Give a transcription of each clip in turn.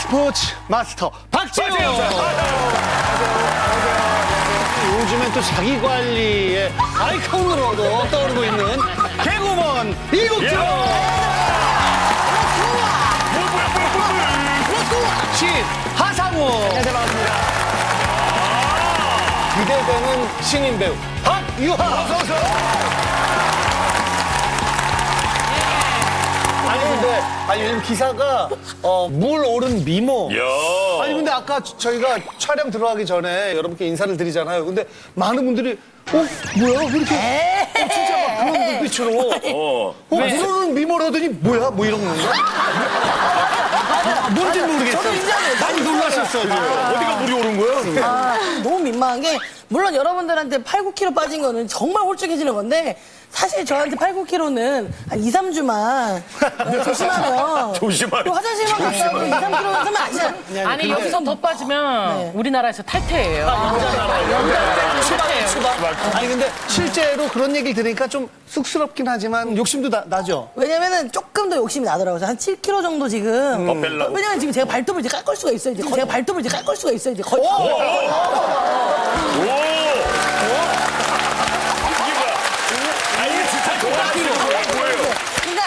스포츠 마스터 박지훈. 요즘엔 또 자기 관리의 아이콘으로도 떠오르고 있는 개구먼 이국주. 하상우. 안녕하세요, 반갑습니다. 기대되는 신인 배우 박유하. 어서 오세요. 아니 근데 요즘 기사가 물 오른 미모. 야. 아니 근데 아까 저희가 촬영 들어가기 전에 여러분께 인사를 드리잖아요. 근데 많은 분들이 뭐야 왜 이렇게 진짜 막 그런 눈빛으로 물 오른 미모라더니 뭐야 뭐 이런 건가? 뭔지 모르겠어요. 저도 인정해요. 많이 놀라셨어요. 어디가 물이 오른 거야? 너무 민망한 게 물론 여러분들한테 8, 9kg 빠진 거는 정말 홀쭉해지는 건데 사실 저한테 8, 9kg는 한 2, 3주만 조심하면 조심하면. 또 화장실만 갔다 오고 2, 3kg 하면 아시잖아요. 아니 여기서 더 빠지면 우리나라에서 탈퇴예요. 아니 근데 실제로 그런 얘기를 들으니까 좀 쑥스럽긴 하지만 욕심도 나죠. 왜냐면은 조금 더 욕심이 나더라고요. 한 7kg 정도 지금. 더 빼려고? 왜냐면 지금 제가 발톱을 이제 깎을 수가 있어요. 제가 발톱을 이제 깎을 수가 있어요. 이제 거의 다.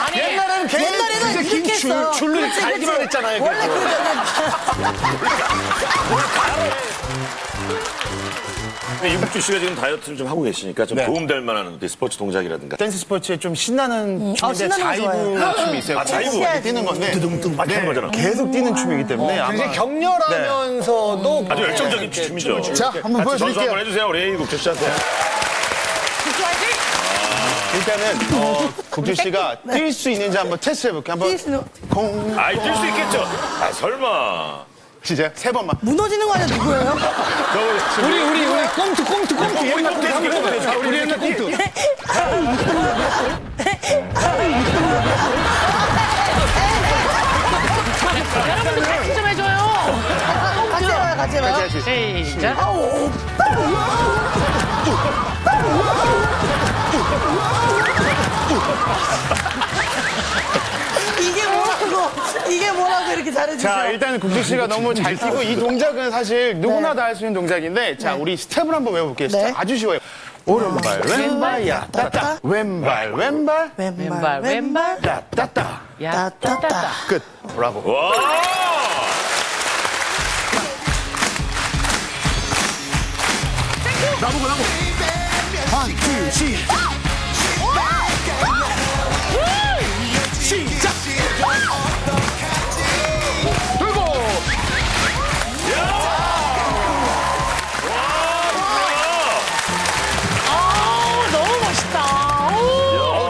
아니 옛날에는 옛날에는 긴 이렇게 했어. 줄로 그렇지, 갈기만 그렇지. 했잖아요. 원래 그래서. 근데 이국주 씨가 지금 다이어트를 좀 하고 계시니까 좀 도움될 만한 스포츠 동작이라든가. 댄스 스포츠에 좀 신나는 춤인데 신나는 거 자이브 좋아해요. 춤이 있어요. 아, 자이브. 해야지. 뛰는 건데 둥둥 막 하는 거잖아. 계속 뛰는 춤이기 때문에 아마 네. 굉장히 격렬하면서도 아주 열정적인 춤이죠. 자, 한번 전수 보여드릴게요. 한번 해주세요, 우리 이국주 씨한테. 일단은 국주 씨가 뛸 수 있는지 한번 테스트 해볼게요. 한번 뛸 수는- 공 아이, 뛸 수 있겠죠? 아, 설마. 진짜 세 번만. 무너지는 거 아니야 누구예요? 우리 꽁투 옛날 꽁투 한번 해보세요. 자, 우리 옛날 꽁투. 여러분들 같이 좀 해줘요. 같이 해봐요, 같이 해봐요. 시작. 이게 뭐라고 이렇게 잘해주죠? 자, 일단은 국주 씨가 너무 잘 뛰고 이 동작은 사실 누구나 다 할 수 있는 동작인데 자, 우리 스텝을 한번 외워볼게요. 네. 스텝 아주 쉬워요. 오른발 왼발 야따따 왼발 왼발 왼발 왼발 야따따 야따따. 끝. 브라보. 와! 나보고 한, 둘, 시작. 돌고. 너무 멋있다.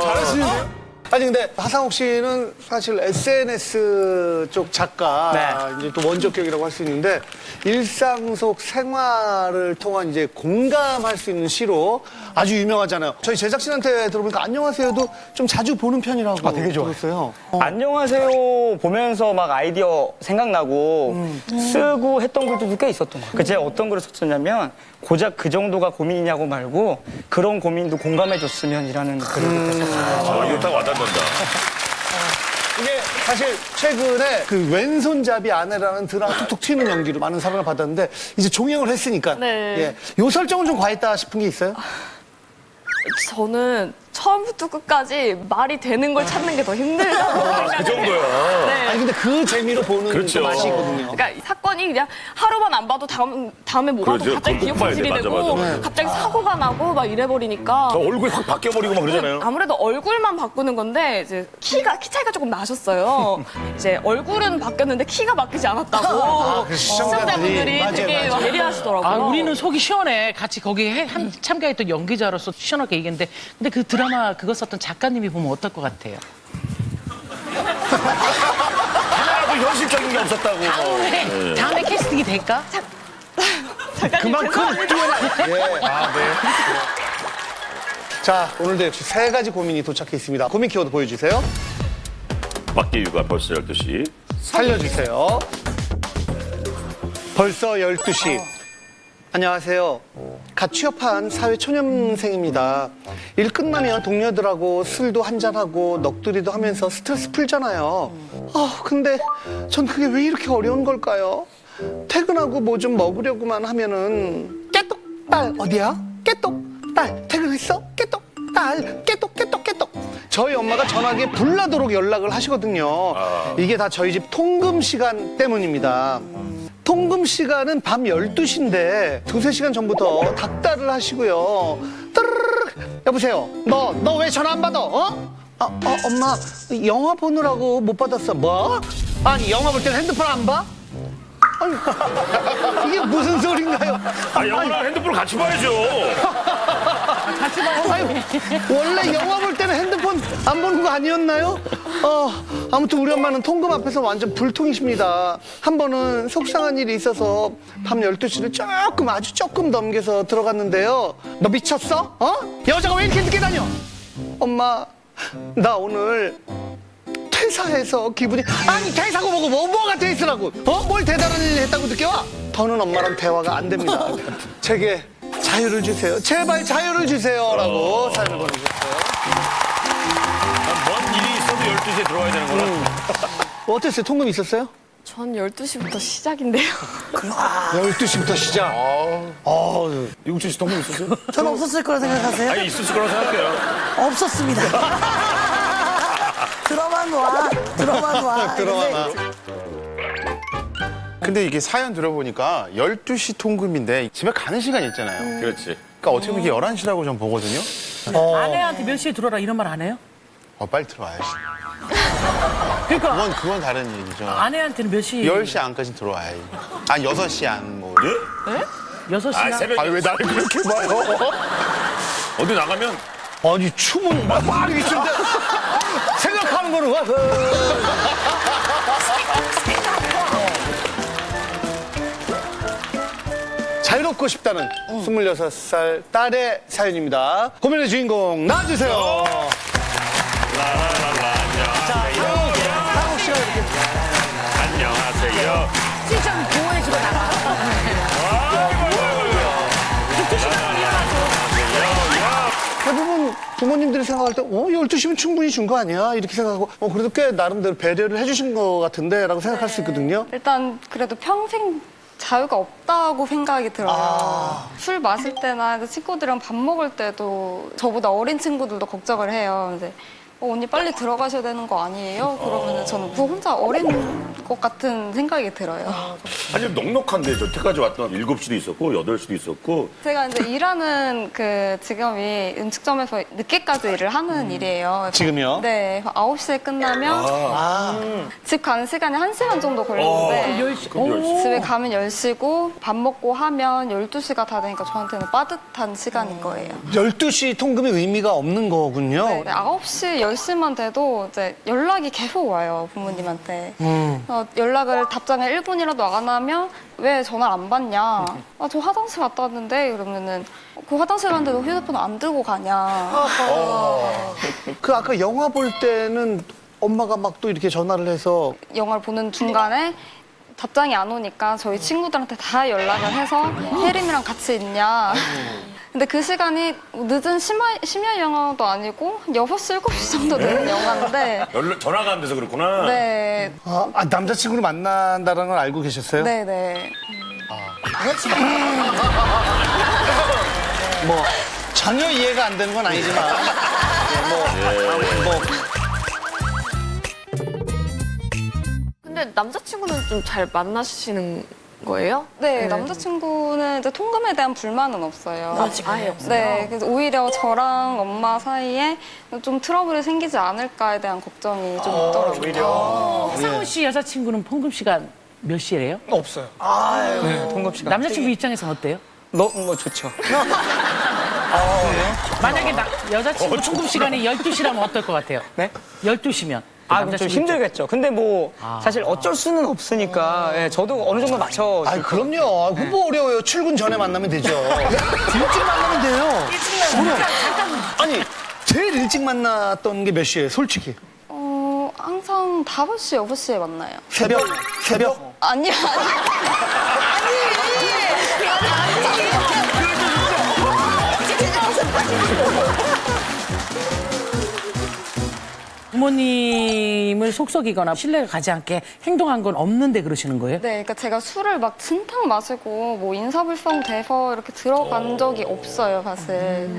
잘하시는데요? 아니 근데 하상욱 씨는 사실 SNS 쪽 작가 이제 또 원조격이라고 할 수 있는데 일상 속 생활을 통한 이제 공감할 수 있는 시로 아주 유명하잖아요. 저희 제작진한테 들어보니까 안녕하세요도 좀 자주 보는 편이라고. 아 되게 좋았어요. 안녕하세요 보면서 막 아이디어 생각나고 쓰고 했던 글도 꽤 있었던 것 같아요. 제가 어떤 글을 썼었냐면 고작 그 정도가 고민이냐고 말고 그런 고민도 공감해줬으면이라는 글을 그때 썼어요. 이거 딱 와닿는다. 이게 사실 최근에 그 왼손잡이 아내라는 드라마 툭툭 튀는 연기로 많은 사랑을 받았는데 이제 종영을 했으니까 네. 요 설정은 좀 과했다 싶은 게 있어요? 저는 처음부터 끝까지 말이 되는 걸 찾는 게 더 힘들다고 그 정도야. 네. 아니 근데 그 재미로 보는 그렇죠. 또 맛이 있거든요. 그러니까 이 사건이 그냥 하루만 안 봐도 다음에 뭐가 그렇죠. 갑자기 그건 꼭 봐야 돼. 기억상실이 맞아, 되고 맞아. 갑자기 사고가 나고 막 이래버리니까 얼굴이 확 바뀌어버리고 막 그러잖아요. 아무래도 얼굴만 바꾸는 건데 이제 키 차이가 조금 나셨어요. 이제 얼굴은 바뀌었는데 키가 바뀌지 않았다고 그 시청자분들이 맞아요, 되게 맞아요. 예리하시더라고요. 아, 우리는 속이 시원해. 같이 거기에 참가했던 연기자로서 시원하게 얘기했는데, 근데 그 드라마 그거 썼던 작가님이 보면 어떨 것 같아요? 하나라도 현실적인 게 없었다고. 다음에 캐스팅이 될까? 그만큼 뛰어나. 자, 오늘도 역시 세 가지 고민이 도착해 있습니다. 고민 키워드 보여주세요. 박기유가 벌써 12시. 살려주세요. 벌써 12시. 안녕하세요. 갓 취업한 사회초년생입니다. 일 끝나면 동료들하고 술도 한잔하고 넋두리도 하면서 스트레스 풀잖아요. 근데 전 그게 왜 이렇게 어려운 걸까요? 퇴근하고 뭐 좀 먹으려고만 하면은 깨똑 딸 어디야? 깨똑 딸 퇴근했어? 깨똑 딸 깨똑 깨똑 깨똑. 저희 엄마가 전화기에 불나도록 연락을 하시거든요. 이게 다 저희 집 통금 시간 때문입니다. 통금 시간은 밤 12시인데 두세 시간 전부터 닥달을 하시고요. 따르르르 여보세요. 너 왜 전화 안 받아? 엄마 영화 보느라고 못 받았어. 뭐? 아니 영화 볼 때는 핸드폰 안 봐? 아니 이게 무슨 소린가요? 영화랑 핸드폰을 같이 봐야죠. 아유, 원래 영화 볼 때는 핸드폰 안 보는 거 아니었나요? 아무튼 우리 엄마는 통금 앞에서 완전 불통이십니다. 한 번은 속상한 일이 있어서 밤 12시를 아주 조금 넘겨서 들어갔는데요. 너 미쳤어? 여자가 왜 이렇게 늦게 다녀? 엄마, 나 오늘 퇴사해서 기분이 아니 퇴사고 뭐가 퇴사라고 뭘 대단한 일 했다고 늦게 와? 더는 엄마랑 대화가 안 됩니다. 제게 자유를 주세요. 제발 자유를 주세요라고 사연을 보내주셨어요. 뭔 일이 있어도 12시에 들어와야 되는 거라. 어땠어요? 통금 있었어요? 전 12시부터 시작인데요. 12시부터 시작. 이국주 씨 통금 있었어요? 전 없었을 거라 생각하세요? 아니, 있었을 거라고 생각해요. 없었습니다. 들어만 와. 근데 이게 사연 들어보니까 12시 통금인데 집에 가는 시간이 있잖아요. 그렇지. 그러니까 어떻게 보면 이게 11시라고 전 보거든요. 아내한테 몇 시에 들어라 이런 말 안 해요? 빨리 들어와야지. 그러니까 그건 다른 얘기죠. 아내한테는 몇 시? 10시 안까지 들어와야지. 6시 안 뭐. 예? 6시나? 새벽. 왜 나를 그렇게 봐요? 어디 나가면 아니 춤은 막 이렇게 추는데 생각하는 거는 와. 자유롭고 싶다는 26살 딸의 사연입니다. 고민의 주인공 나와주세요. 상욱 씨가 이렇게 안녕하세요. 시청 보호해주고 나가. 대부분 부모님들이 생각할 때 12시면 충분히 준 거 아니야? 이렇게 생각하고 그래도 꽤 나름대로 배려를 해주신 것 같은데 라고 생각할 수 있거든요. 일단 그래도 평생 자유가 없다고 생각이 들어요. 술 마실 때나 친구들이랑 밥 먹을 때도 저보다 어린 친구들도 걱정을 해요. 이제 언니 빨리 들어가셔야 되는 거 아니에요? 그러면 저는 그 혼자 어린 것 같은 생각이 들어요. 아니, 넉넉한데 여태까지 왔던 7시도 있었고 8시도 있었고. 제가 이제 일하는 그 직업이 음식점에서 늦게까지 일을 하는 일이에요. 지금요? 네. 9시에 끝나면 집 가는 시간이 1시간 정도 걸리는데 10시. 집에 가면 10시고 밥 먹고 하면 12시가 다 되니까 저한테는 빠듯한 시간인 거예요. 12시 통금이 의미가 없는 거군요. 네, 9시, 10시만 돼도 이제 연락이 계속 와요, 부모님한테. 연락을 답장을 1분이라도 안 하면 왜 전화를 안 받냐? 저 화장실 갔다 왔는데 그러면은 그 화장실 갔는데도 휴대폰 안 들고 가냐? 그 아까 영화 볼 때는 엄마가 막 또 이렇게 전화를 해서 영화를 보는 중간에 답장이 안 오니까 저희 친구들한테 다 연락을 해서 혜림이랑 같이 있냐. 근데 그 시간이 늦은 심야 영화도 아니고 6시, 7시 정도 되는 영화인데 전화가 안 돼서 그렇구나. 네, 남자친구를 만난다는 걸 알고 계셨어요? 네네. 뭐 전혀 이해가 안 되는 건 아니지만 근데 남자친구는 좀 잘 만나시는 거예요? 네, 남자친구는 이제 통금에 대한 불만은 없어요. 아예 없어요? 네, 그래서 오히려 저랑 엄마 사이에 좀 트러블이 생기지 않을까에 대한 걱정이 좀 있더라고요. 상훈 씨 여자친구는 통금 시간 몇 시래요? 없어요. 네, 통금 시간. 남자친구 입장에서는 어때요? 너무 좋죠. 만약에 여자친구 통금 시간이 12시라면 어떨 것 같아요? 네? 12시면. 그럼 좀 힘들겠죠. 근데 뭐 사실 어쩔 수는 없으니까 예, 저도 어느 정도 맞춰. 그럼요. 그거 뭐 어려워요. 출근 전에 만나면 되죠. 일찍 만나면 돼요. 그럼. 아니 제일 일찍 만났던 게 몇 시예요? 솔직히. 항상 5시, 6시에 만나요. 새벽? 아니요. 아니. 부모님을 속썩이거나 신뢰가 가지 않게 행동한 건 없는데 그러시는 거예요? 네, 그러니까 제가 술을 막 진탕 마시고 뭐 인사불성 돼서 이렇게 들어간 적이 없어요, 사실.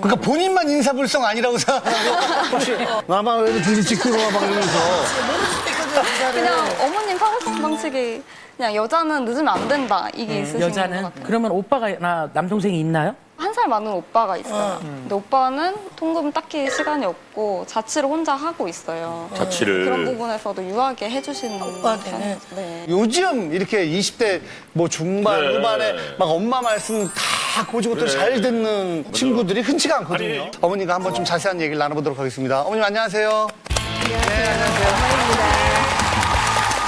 그러니까 본인만 인사불성 아니라고 생각하고 혹시 나만 왜 둘이 찍히고 막 이러면서 그냥 어머님 사고싶은 방식이 그냥 여자는 늦으면 안 된다 이게 있으신 것 여자는? 같아요. 그러면 오빠가 남동생이 있나요? 1살 많은 오빠가 있어요. 근데 오빠는 통금 딱히 시간이 없고 자취를 혼자 하고 있어요. 자취를. 그런 부분에서도 유하게 해주시는 오빠한테는? 편이죠. 네. 요즘 이렇게 20대 뭐 중반, 네. 후반에 막 엄마 말씀 다 고지고대로 잘 듣는 친구들이 흔치가 않거든요. 아니, 어머니가 한번 좀 자세한 얘기를 나눠보도록 하겠습니다. 어머님 안녕하세요. 안녕하세요.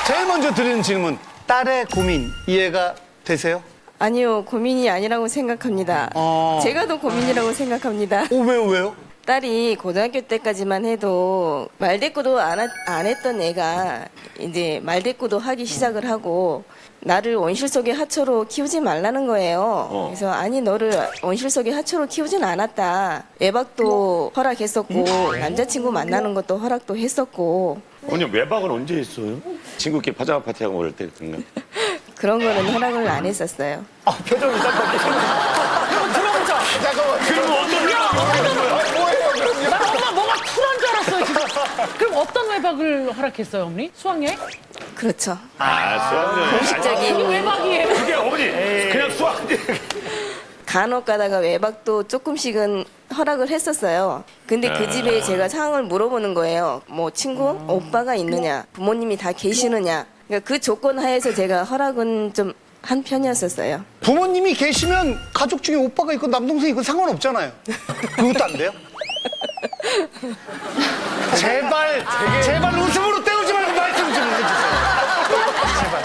제일 먼저 드리는 질문. 딸의 고민 이해가 되세요? 아니요, 고민이 아니라고 생각합니다. 제가 더 고민이라고 생각합니다. 왜요? 딸이 고등학교 때까지만 해도 말대꾸도 안 했던 애가 이제 말대꾸도 하기 시작을 하고 나를 온실 속의 하초로 키우지 말라는 거예요. 그래서 아니 너를 온실 속의 하초로 키우진 않았다. 외박도 허락했었고 남자친구 만나는 것도 허락도 했었고 언니 외박은 언제 했어요? 친구끼리 파자마 파티하고 그럴 때 그런가? 그런 거는 허락을 안 했었어요. 표정이 잠깐만. 들어보자. 잠깐만. 그럼 어떤 외박을 나 엄마 뭐가 쿨한 줄 알았어요, 지금. 그럼 어떤 외박을 허락했어요, 어머니? 수학여행? 그렇죠. 수학여행. 이게 공식적인 외박이에요. 그게 어머니 그냥 수학여행. 간혹 가다가 외박도 조금씩은 허락을 했었어요. 근데 그 집에 제가 상황을 물어보는 거예요. 뭐 친구, 오빠가 있느냐, 부모님이 다 계시느냐. 그러니까 그 조건 하에서 제가 허락은 좀 한 편이었었어요. 부모님이 계시면 가족 중에 오빠가 있고 남동생이 있고 상관없잖아요. 그것도 안 돼요? 제발 웃음으로 때우지 말고 말씀 좀 해주세요. 제발.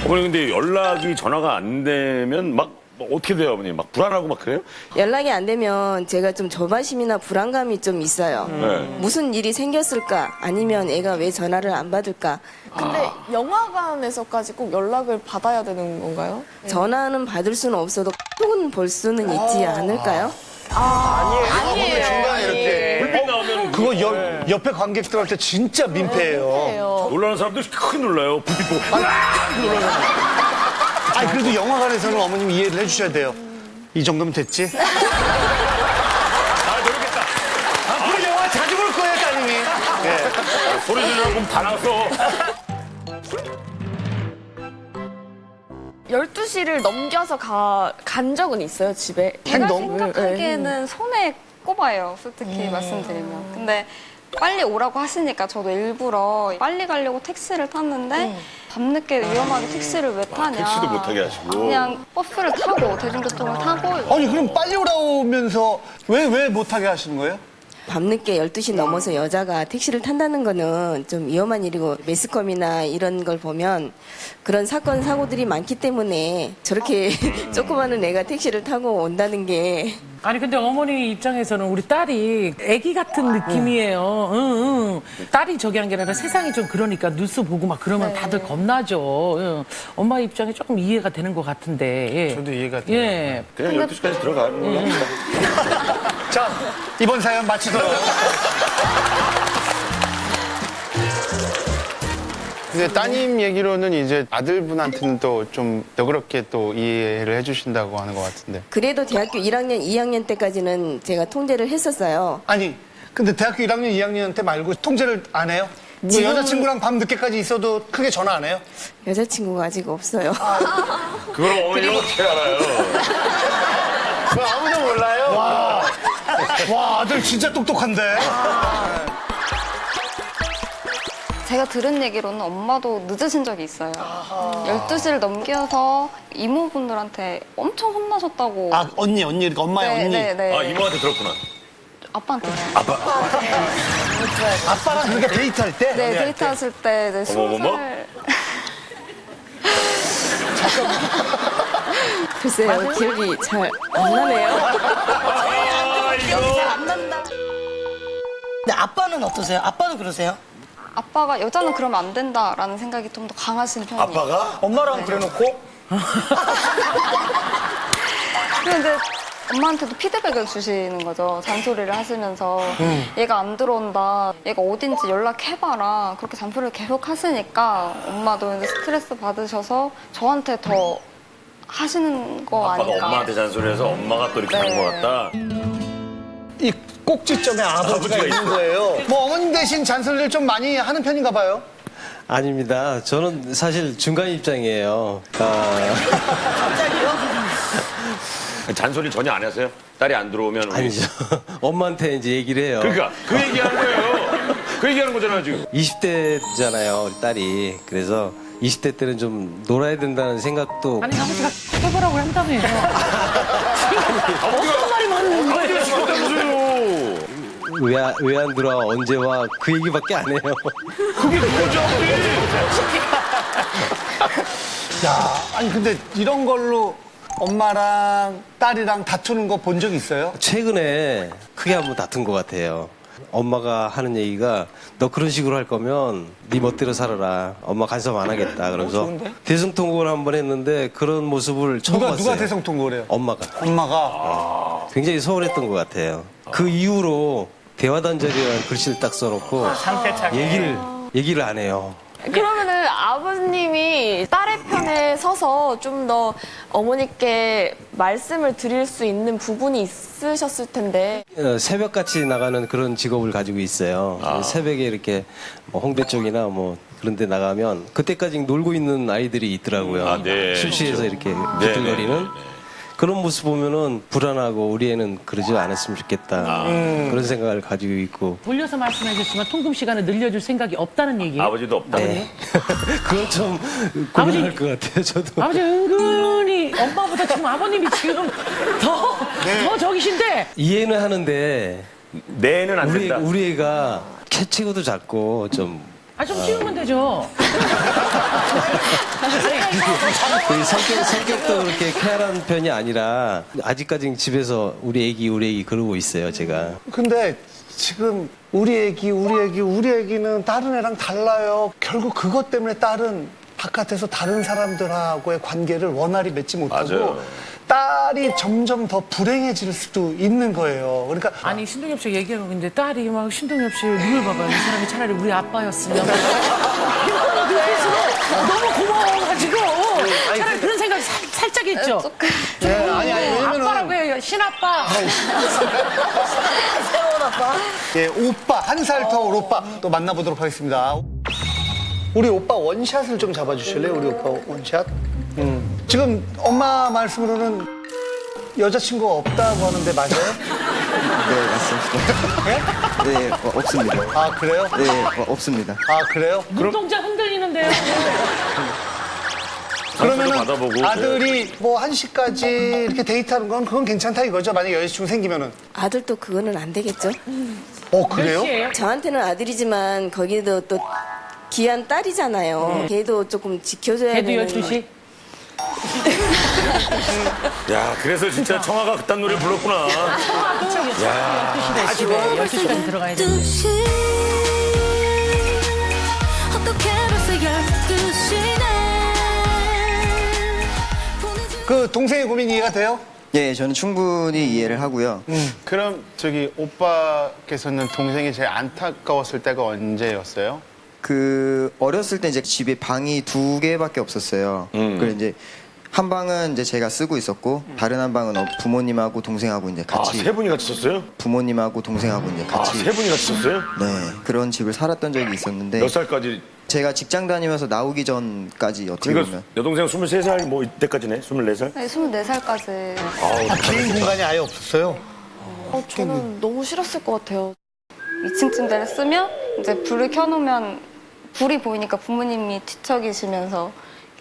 어머니 근데 연락이 전화가 안 되면 막 어떻게 돼요, 어머니? 막 불안하고 막 그래요? 연락이 안 되면 제가 좀 조바심이나 불안감이 좀 있어요. 네. 무슨 일이 생겼을까? 아니면 애가 왜 전화를 안 받을까? 근데 영화관에서까지 꼭 연락을 받아야 되는 건가요? 전화는 받을 수는 없어도 톡은 볼 수는 있지 않을까요? 중간에 이렇게. 불빛 나오면 그거 옆에 관객들한테 진짜 민폐예요. 놀라는 사람들 크게 놀라요. 불빛 보고. 아니, 그래도 영화관에서는 어머님 이해를 해주셔야 돼요. 이 정도면 됐지? 아, 모르겠다. 앞으로 영화 자주 볼 거예요, 따님이. 네. 소리 지르라고 하면 다 나서. 12시를 넘겨서 간 적은 있어요, 집에? 제가 행동? 생각하기에는 손에 꼽아요, 솔직히 말씀드리면. 근데 빨리 오라고 하시니까 저도 일부러 빨리 가려고 택시를 탔는데 밤늦게 위험하게 택시를 왜 타냐. 택시도 못 타게 하시고. 그냥 버스를 타고 대중교통을 타고 아니, 그럼 빨리 오라오면서 왜 못하게 하시는 거예요? 밤늦게 12시 넘어서 여자가 택시를 탄다는 거는 좀 위험한 일이고 매스컴이나 이런 걸 보면 그런 사건 사고들이 많기 때문에 저렇게 조그마한 애가 택시를 타고 온다는 게 아니 근데 어머니 입장에서는 우리 딸이 아기 같은 느낌이에요. 응. 딸이 저기 한 게 아니라 세상이 좀 그러니까 뉴스 보고 막 그러면 다들 겁나죠. 응. 엄마 입장에 조금 이해가 되는 것 같은데. 예. 저도 이해가 돼요. 예. 그냥 12시까지 들어가는 걸로 합시다. 자, 이번 사연 마치도록. 근데 따님 얘기로는 이제 아들분한테는 또 좀 너그럽게 또 이해를 해주신다고 하는 것 같은데. 그래도 대학교 1학년, 2학년 때까지는 제가 통제를 했었어요. 아니, 근데 대학교 1학년, 2학년 때 말고 통제를 안 해요? 뭐 지금- 여자친구랑 밤 늦게까지 있어도 크게 전화 안 해요? 여자친구가 아직 없어요. 그걸 어머니가 어떻게 알아요? 그거 아무도 몰라요? 와, 아들 진짜 똑똑한데? 제가 들은 얘기로는 엄마도 늦으신 적이 있어요. 12시를 넘겨서 이모분들한테 엄청 혼나셨다고. 아, 언니, 그러니까 엄마의 언니. 네. 아, 이모한테 들었구나. 아빠한테. 아빠랑 그렇게 데이트할 때? 네, 연애할 데이트 때? 하실 때 이제 20살. 글쎄요, 기억이 잘 안 나네요. 아, 이거. 근데 아빠는 어떠세요? 아빠는 그러세요? 아빠가 여자는 그러면 안 된다라는 생각이 좀 더 강하신 편이에요. 아빠가? 엄마랑 그래 놓고? 근데 엄마한테도 피드백을 주시는 거죠. 잔소리를 하시면서 얘가 안 들어온다. 얘가 어딘지 연락해봐라. 그렇게 잔소리를 계속 하시니까 엄마도 이제 스트레스 받으셔서 저한테 더 하시는 거 아빠가 아닌가. 엄마한테 잔소리해서 엄마가 또 이렇게 한 것 같다. 이 꼭지점에 아버지가 있는 거예요. 뭐 어머님 대신 잔소리를 좀 많이 하는 편인가 봐요. 아닙니다. 저는 사실 중간 입장이에요. 잔소리 전혀 안 하세요? 딸이 안 들어오면 우리... 아니죠. 엄마한테 이제 얘기를 해요. 그러니까 그 얘기하는 거예요. 그 얘기하는 거잖아 지금. 20대잖아요, 우리 딸이. 그래서 20대 때는 좀 놀아야 된다는 생각도. 아니 아버지가 해보라고 한다며요. 어떤 말이 많은 거예요? 왜 안 들어와, 언제 와, 그 얘기밖에 안 해요. 그게 그거죠. 야, 아니 근데 이런 걸로 엄마랑 딸이랑 다투는 거 본 적 있어요? 최근에 크게 한번 다툰 것 같아요. 엄마가 하는 얘기가 너 그런 식으로 할 거면 네 멋대로 살아라. 엄마 간섭 안 하겠다. 그러면서 대성통곡을 한번 했는데 그런 모습을 처음 봤어요. 누가 대성통곡을 해요? 엄마가. 엄마가. 굉장히 서운했던 것 같아요. 그 이후로 대화단절이라는 글씨를 딱 써놓고 얘기를 안 해요. 그러면은 아버님이 딸의 편에 서서 좀 더 어머니께 말씀을 드릴 수 있는 부분이 있으셨을 텐데. 새벽같이 나가는 그런 직업을 가지고 있어요. 새벽에 이렇게 뭐 홍대 쪽이나 뭐 그런 데 나가면 그때까지 놀고 있는 아이들이 있더라고요. 아, 네. 술 취해서 이렇게 네, 비틀거리는. 네. 그런 모습 보면은 불안하고 우리 애는 그러지 않았으면 좋겠다. 그런 생각을 가지고 있고. 돌려서 말씀하셨지만 통금 시간을 늘려줄 생각이 없다는 얘기예요. 아버지도 없다. 네. 그건 좀 고민할 것 같아요, 저도. 아버지 은근히 엄마보다 지금 아버님이 지금 더 저기신데. 이해는 하는데 내는 안 된다. 우리 애가 캐치고도 작고 좀 좀 치우면 되죠. 그 성격도 그렇게 쾌활한 편이 아니라 아직까지 집에서 우리 애기 그러고 있어요, 제가. 근데 지금 우리 애기는 다른 애랑 달라요. 결국 그것 때문에 딸은 바깥에서 다른 사람들하고의 관계를 원활히 맺지 못하고 맞아요. 딸이 점점 더 불행해질 수도 있는 거예요. 그러니까 아니 신동엽 씨 얘기하고 있는데 딸이 막 신동엽 씨 눈을 봐봐요. 이 사람이 차라리 우리 아빠였으면 이런 눈빛으로 너무 고마워가지고 차라리 그런 생각이 살짝 있죠. 네, 아니 왜냐면은 아빠라고 해요. 신아빠. 새로운 아빠. 예, 오빠 한 살 더 올 오빠 또 만나보도록 하겠습니다. 우리 오빠 원샷을 좀 잡아주실래요? 우리 오빠 원샷. 지금 엄마 말씀으로는 여자친구가 없다고 하는데 맞아요? 네, 맞습니다. 네, 없습니다. 아 그래요? 네, 없습니다. 아 그래요? 눈동자 흔들리는데요. 그러면은 받아보고, 아들이 뭐 1시까지 이렇게 데이트하는 건 그건 괜찮다 이거죠? 만약에 여자친구 생기면은. 아들도 그거는 안 되겠죠? 어 그래요? 몇 시예요? 저한테는 아들이지만 거기도 또 귀한 딸이잖아요. 걔도 조금 지켜줘야 걔도 되는. 12시? 야, 그래서 진짜 청아가 그딴 노래 불렀구나. 야, 12시대 집에 12시까지 들어가야 돼. 그 동생의 고민 이해가 돼요? 예, 저는 충분히 이해를 하고요. 그럼 저기 오빠께서는 동생이 제일 안타까웠을 때가 언제였어요? 그 어렸을 때 이제 집에 방이 2개밖에 없었어요. 그래서 이제 한 방은 이제 제가 쓰고 있었고 다른 한 방은 부모님하고 동생하고 이제 아, 같이 세 분이 같이 썼어요? 부모님하고 동생하고 이제 아, 같이 세 분이 같이 썼어요? 네, 그런 집을 살았던 적이 있었는데 몇 살까지? 제가 직장 다니면서 나오기 전까지 어떻게 그러니까 보면 여동생 23살 뭐 이때까지네? 24살? 네, 24살까지. 개인 공간이 아예 없었어요? 저는 너무 싫었을 것 같아요. 2층 침대를 쓰면 이제 불을 켜놓으면 불이 보이니까 부모님이 뒤척이시면서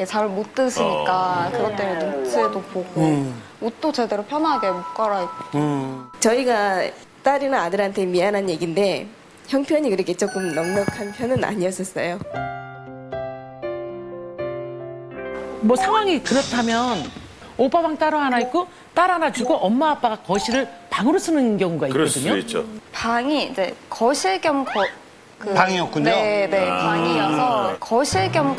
잠을 못 드시니까 그것 때문에 눈치도 보고 옷도 제대로 편하게 못 갈아입고. 저희가 딸이나 아들한테 미안한 얘기인데 형편이 그렇게 조금 넉넉한 편은 아니었었어요. 뭐 상황이 그렇다면 오빠 방 따로 하나 있고 딸 하나 주고 엄마 아빠가 거실을 방으로 쓰는 경우가 그럴 수도 있거든요. 있죠. 방이 이제 거실 겸 방이었군요? 네, 방이어서 거실 겸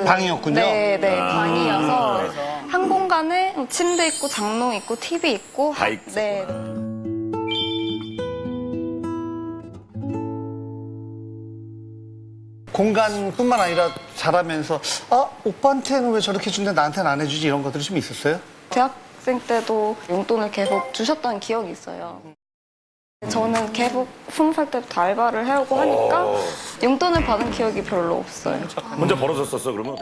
방이었군요? 네, 방이어서 한 공간에 침대 있고 장롱 있고 TV 있고 다 있구나. 네. 공간뿐만 아니라 자라면서 오빠한테는 왜 저렇게 준대 나한테는 안 해주지 이런 것들이 좀 있었어요? 대학생 때도 용돈을 계속 주셨던 기억이 있어요. 저는 계속 20살 때부터 알바를 해오고 하니까 용돈을 받은 기억이 별로 없어요. 혼자 벌어졌었어 그러면?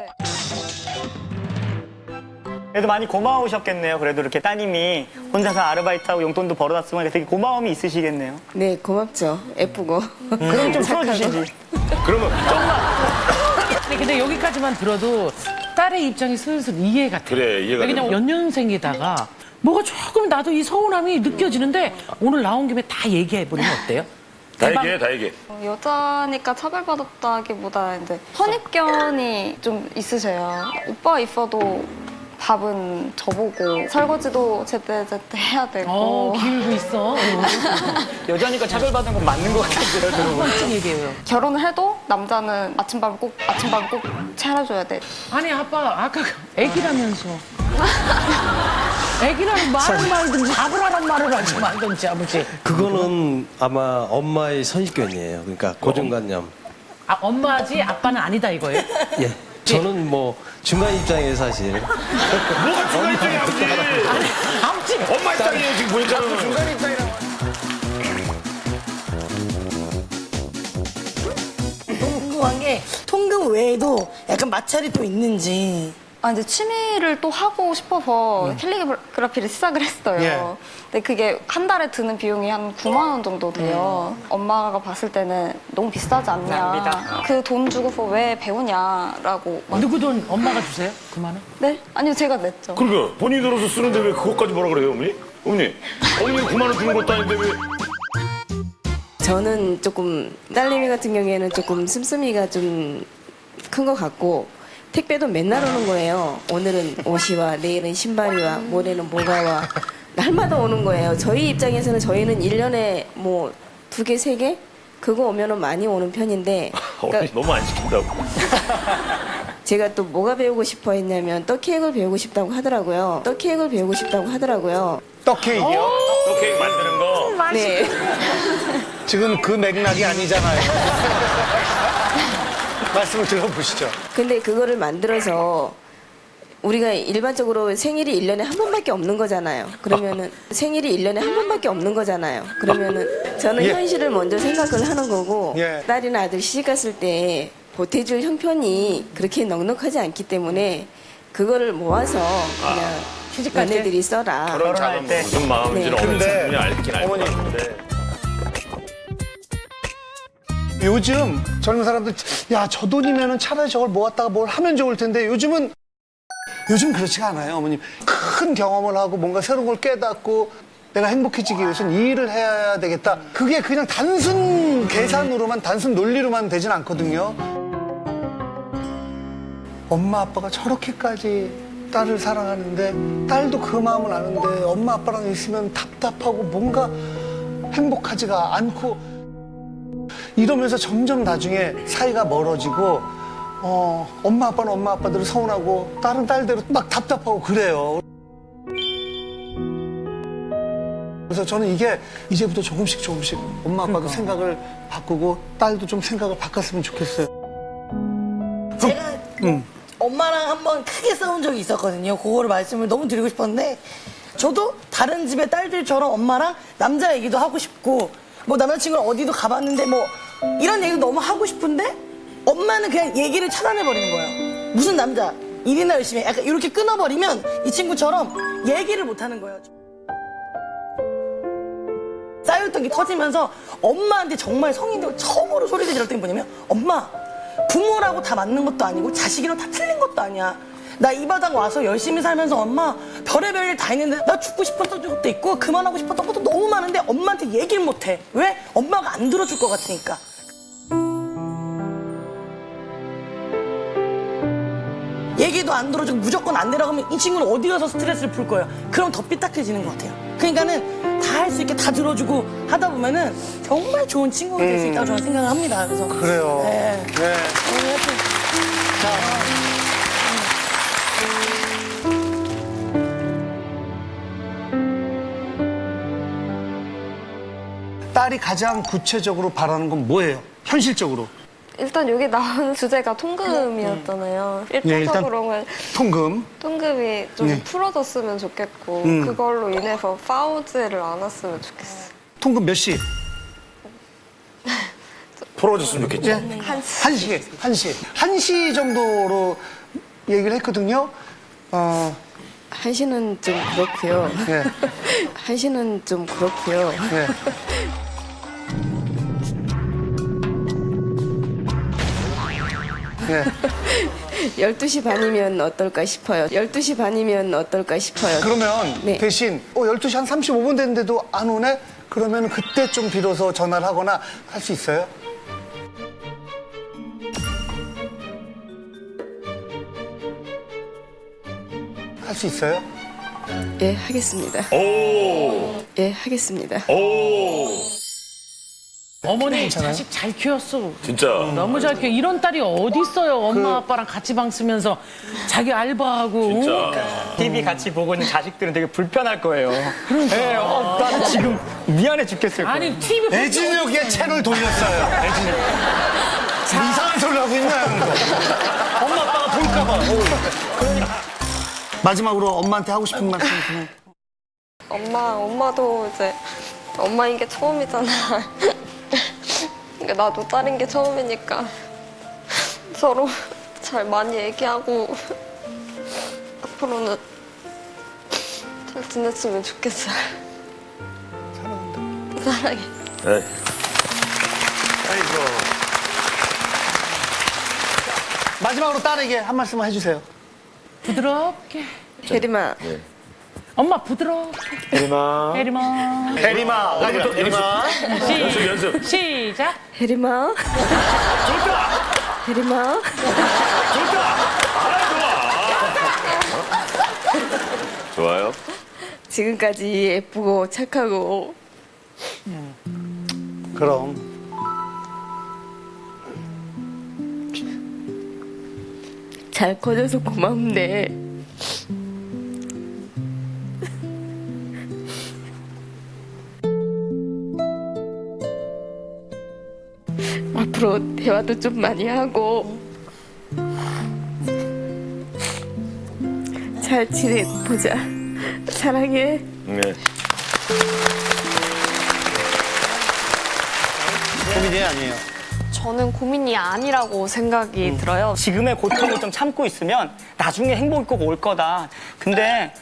그래도 많이 고마우셨겠네요. 그래도 이렇게 따님이 혼자서 아르바이트하고 용돈도 벌어놨으면 되게 고마움이 있으시겠네요. 네, 고맙죠. 예쁘고. 그럼 좀 풀어주시지. 그러면 아니, 근데 여기까지만 들어도 딸의 입장이 슬슬 이해가 돼. 그래, 이해가 그냥 돼. 연년생에다가 뭐가 조금 나도 이 서운함이 느껴지는데 오늘 나온 김에 다 얘기해버리면 어때요? 다 얘기해. 여자니까 차별받았다기보다 이제 선입견이 좀 있으세요. 오빠 있어도 밥은 저보고 설거지도 제때제때 해야 되고 기울고 있어. 여자니까 차별받은 건 맞는 것 같은데요. 한 번쯤 얘기해요. 결혼을 해도 남자는 아침밥을 꼭 차려줘야 돼. 아니 아빠 아까 애기라면서. 애기라는 말을 말든지 잡으라는 말을 하지 말든지 아버지. 그거는 아마 엄마의 선입견이에요. 그러니까 고정관념. 아 엄마지 아빠는 아니다 이거예요? 예. 저는 뭐 중간 입장이에요 사실. 뭐가 중간 입장이야 아버지? 아버지. 엄마 입장이에요 지금 보니까는. 중간 입장이라고. 궁금한 게 통금 외에도 약간 마찰이 또 있는지. 이제 취미를 또 하고 싶어서 캘리그라피를 시작을 했어요. 예. 근데 그게 한 달에 드는 비용이 한 9만 원 정도 돼요. 엄마가 봤을 때는 너무 비싸지 않냐. 그 돈 주고서 왜 배우냐라고. 누구 돈 엄마가 주세요? 그만은? 네? 아니요, 제가 냈죠. 그러니까 본인 들어서 쓰는데 왜 그것까지 뭐라 그래요 어머니? 어머니 9만 원 주는 것도 아닌데 왜? 저는 조금 딸내미 같은 경우에는 조금 씀씀이가 좀 큰 것 같고 택배도 맨날 오는 거예요. 오늘은 옷이 와, 내일은 신발이 와, 모레는 뭐가 와. 날마다 오는 거예요. 저희 입장에서는 저희는 1년에 뭐 2개, 3개? 그거 오면은 많이 오는 편인데. 어머니 너무 안 시킨다고. 제가 또 뭐가 배우고 싶어 했냐면 떡케이크를 배우고 싶다고 하더라고요. 떡케이크를 배우고 싶다고 하더라고요. 떡케이크요? 떡케이크 만드는 거. 네. 지금 그 맥락이 아니잖아요. 말씀을 들어보시죠. 근데 그거를 만들어서 우리가 일반적으로 생일이 1년에 한 번밖에 없는 거잖아요. 그러면은 생일이 1년에 한 번밖에 없는 거잖아요. 그러면은 저는 예. 현실을 먼저 생각을 하는 거고 예. 딸이나 아들 시집 갔을 때 보태줄 형편이 그렇게 넉넉하지 않기 때문에 그거를 모아서 그냥 시집갈 때? 너네들이 써라. 결혼할 때. 무슨 마음인지는 네. 어머니 근데 충분히 알긴 알 것 어머니. 같은데. 요즘 젊은 사람들 야 저 돈이면은 차라리 저걸 모았다가 뭘 하면 좋을 텐데 요즘 그렇지가 않아요 어머님. 큰 경험을 하고 뭔가 새로운 걸 깨닫고 내가 행복해지기 위해서는 이 일을 해야 되겠다. 그게 그냥 단순 계산으로만 단순 논리로만 되진 않거든요. 엄마 아빠가 저렇게까지 딸을 사랑하는데 딸도 그 마음을 아는데 엄마 아빠랑 있으면 답답하고 뭔가 행복하지가 않고 이러면서 점점 나중에 사이가 멀어지고 엄마 아빠는 엄마 아빠대로 서운하고 딸은 딸대로 막 답답하고 그래요. 그래서 저는 이게 이제부터 조금씩 엄마 아빠도 생각을 바꾸고 딸도 좀 생각을 바꿨으면 좋겠어요. 제가 엄마랑 한번 크게 싸운 적이 있었거든요. 그거를 말씀을 너무 드리고 싶었는데 저도 다른 집의 딸들처럼 엄마랑 남자 얘기도 하고 싶고 뭐 남자친구랑 어디도 가봤는데 뭐 이런 얘기도 너무 하고 싶은데 엄마는 그냥 얘기를 차단해버리는 거예요. 무슨 남자 일이나 열심히 해. 약간 이렇게 끊어버리면 이 친구처럼 얘기를 못하는 거예요. 쌓였던 게 터지면서 엄마한테 정말 성인들 처음으로 소리를 질렀던 게 뭐냐면 엄마 부모라고 다 맞는 것도 아니고 자식이랑 다 틀린 것도 아니야. 나 이 바닥 와서 열심히 살면서 엄마 별의별 일 다 했는데 나 죽고 싶었던 것도 있고 그만하고 싶었던 것도 너무 많은데 엄마한테 얘기를 못해. 왜? 엄마가 안 들어줄 것 같으니까. 얘기도 안 들어주고 무조건 안 되라고 하면 이 친구는 어디 가서 스트레스를 풀 거예요. 그럼 더 삐딱해지는 것 같아요. 그러니까는 다 할 수 있게 다 들어주고 하다 보면은 정말 좋은 친구가 될 수 있다고 저는 생각을 합니다. 그래서 그래요. 네. 네. 딸이 가장 구체적으로 바라는 건 뭐예요? 현실적으로. 일단 여기 나오는 주제가 통금이었잖아요. 네, 일단 일차적으로는 통금. 통금이 좀 네. 풀어졌으면 좋겠고 그걸로 인해서 싸우지를 않았으면 좋겠어요. 통금 몇 시? 풀어줬으면 좋겠지. 한 시. 1시 정도로 얘기를 했거든요. 1시는 좀 그렇고요. 네. 1시는 좀 그렇고요. 네. 네. 12시 반이면 어떨까 싶어요. 12시 반이면 어떨까 싶어요. 그러면 네. 대신 12시 한 35분 됐는데도 안 오네? 그러면 그때 좀 비로소 전화를 하거나 할 수 있어요? 할 수 있어요? 예, 하겠습니다. 오. 예, 하겠습니다. 오. 어머니 자식 잘 키웠어. 진짜. 너무 잘 키워. 이런 딸이 어디 있어요? 엄마 아빠랑 같이 방 쓰면서 자기 알바하고. 진짜. TV 같이 보고 있는 자식들은 되게 불편할 거예요. 네, 나는 지금 미안해 죽겠을 거예요. 아니 TV 애진혁의 채널 돌렸어요. 애진혁. 이상한 소리 하고 있나요? 엄마 아빠가 볼까봐. 마지막으로 엄마한테 하고 싶은 말씀 있으면. 엄마도 이제 엄마인 게 처음이잖아. 그러니까 나도 딸인 게 처음이니까 서로 잘 많이 얘기하고 앞으로는 잘 지냈으면 좋겠어요. 사랑한다. 사랑해. 네. 마지막으로 딸에게 한 말씀 해주세요. 부드럽게. 혜림아, 엄마 부드럽게. 혜림아. 혜림아. 대리마. 대리마. 연습. 시작. 혜림아. 혜림아. 좋아요. 지금까지 예쁘고 착하고 그럼. 잘 커져서 고마운데 앞으로 대화도 좀 많이 하고 잘 지내보자. 사랑해. 네. 고민이 아니에요. 저는 고민이 아니라고 생각이 들어요. 지금의 고통을 좀 참고 있으면 나중에 행복이 꼭 올 거다. 근데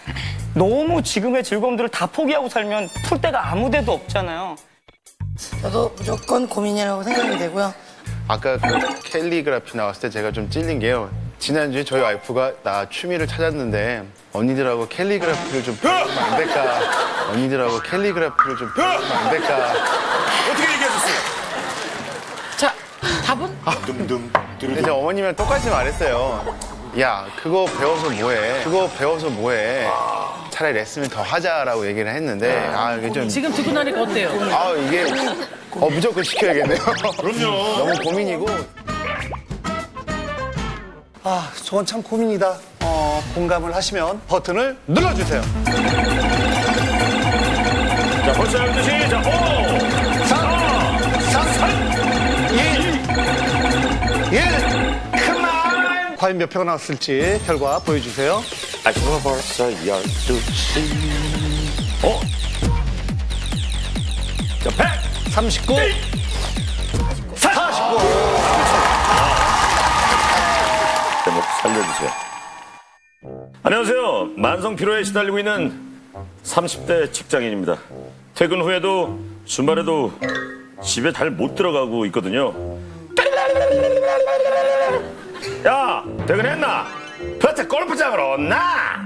너무 지금의 즐거움들을 다 포기하고 살면 풀 데가 아무 데도 없잖아요. 저도 무조건 고민이라고 생각이 되고요. 아까 그 캘리그라피 나왔을 때 제가 좀 찔린 게요. 지난주에 저희 와이프가 나 취미를 찾았는데 언니들하고 캘리그라피를 좀 배우면 안 될까? 언니들하고 캘리그라피를 좀 배우면 안 될까? 어떻게 얘기하셨어요? 자, 답은? 근데 제 어머님이랑 똑같이 말했어요. 야, 그거 배워서 뭐해? 그거 배워서 뭐해? 차라리 레슨을 더 하자라고 얘기를 했는데 이게 좀 지금 듣고 나니까 어때요? 이게 무조건 시켜야겠네요. 그럼요. 너무 고민이고. 저건 참 고민이다. 공감을 하시면 버튼을 눌러주세요. 자, 벌써 12시. 자, 5, 4, 3, 2, 1. 그만! 과연 몇 표가 나왔을지 결과 보여주세요. 지금 벌써 12시. 자, 100. 39. 49. 제목 살려주세요. 안녕하세요. 만성 피로에 시달리고 있는 30대 직장인입니다. 퇴근 후에도 주말에도 집에 잘 못 들어가고 있거든요. 야, 퇴근했나? 버터 골프장으로 온나?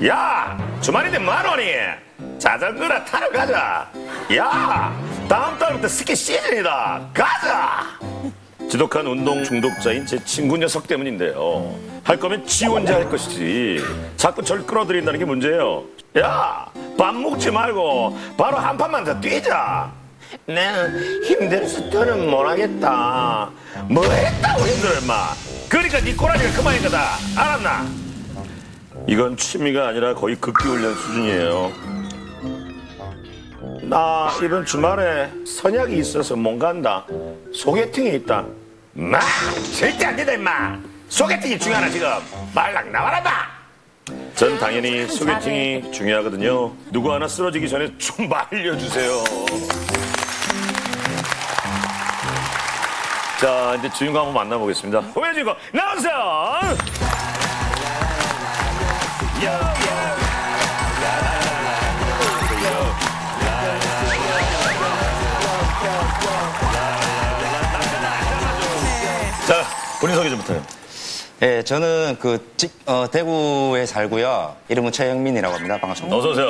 야, 주말인데 10,000원이 자전거나 타러 가자. 야, 다음 달부터 스키 시즌이다. 가자. 지독한 운동 중독자인 제 친구 녀석 때문인데요. 할 거면 지 혼자 할 것이지. 자꾸 절 끌어들인다는 게 문제예요. 야, 밥 먹지 말고 바로 한 판만 더 뛰자. 내는 힘들어서 더는 못하겠다. 뭐 했다고 힘들어 임마. 그러니까 네 꼬라지가 그만인 거다. 알았나? 이건 취미가 아니라 거의 극기훈련 수준이에요. 나 이번 주말에 선약이 있어서 못 간다. 소개팅이 있다. 마 절대 안 된다 임마. 소개팅이 중요하나 지금. 말랑 나와라 마. 전 당연히 소개팅이 중요하거든요. 누구 하나 쓰러지기 전에 좀 알려주세요. 자, 이제 주인공 한번 만나보겠습니다. 오늘 주인공 나오세요. 자, 본인 소개 좀 부탁해요. 네, 저는 대구에 살고요. 이름은 최영민이라고 합니다. 반갑습니다. 어서 오세요.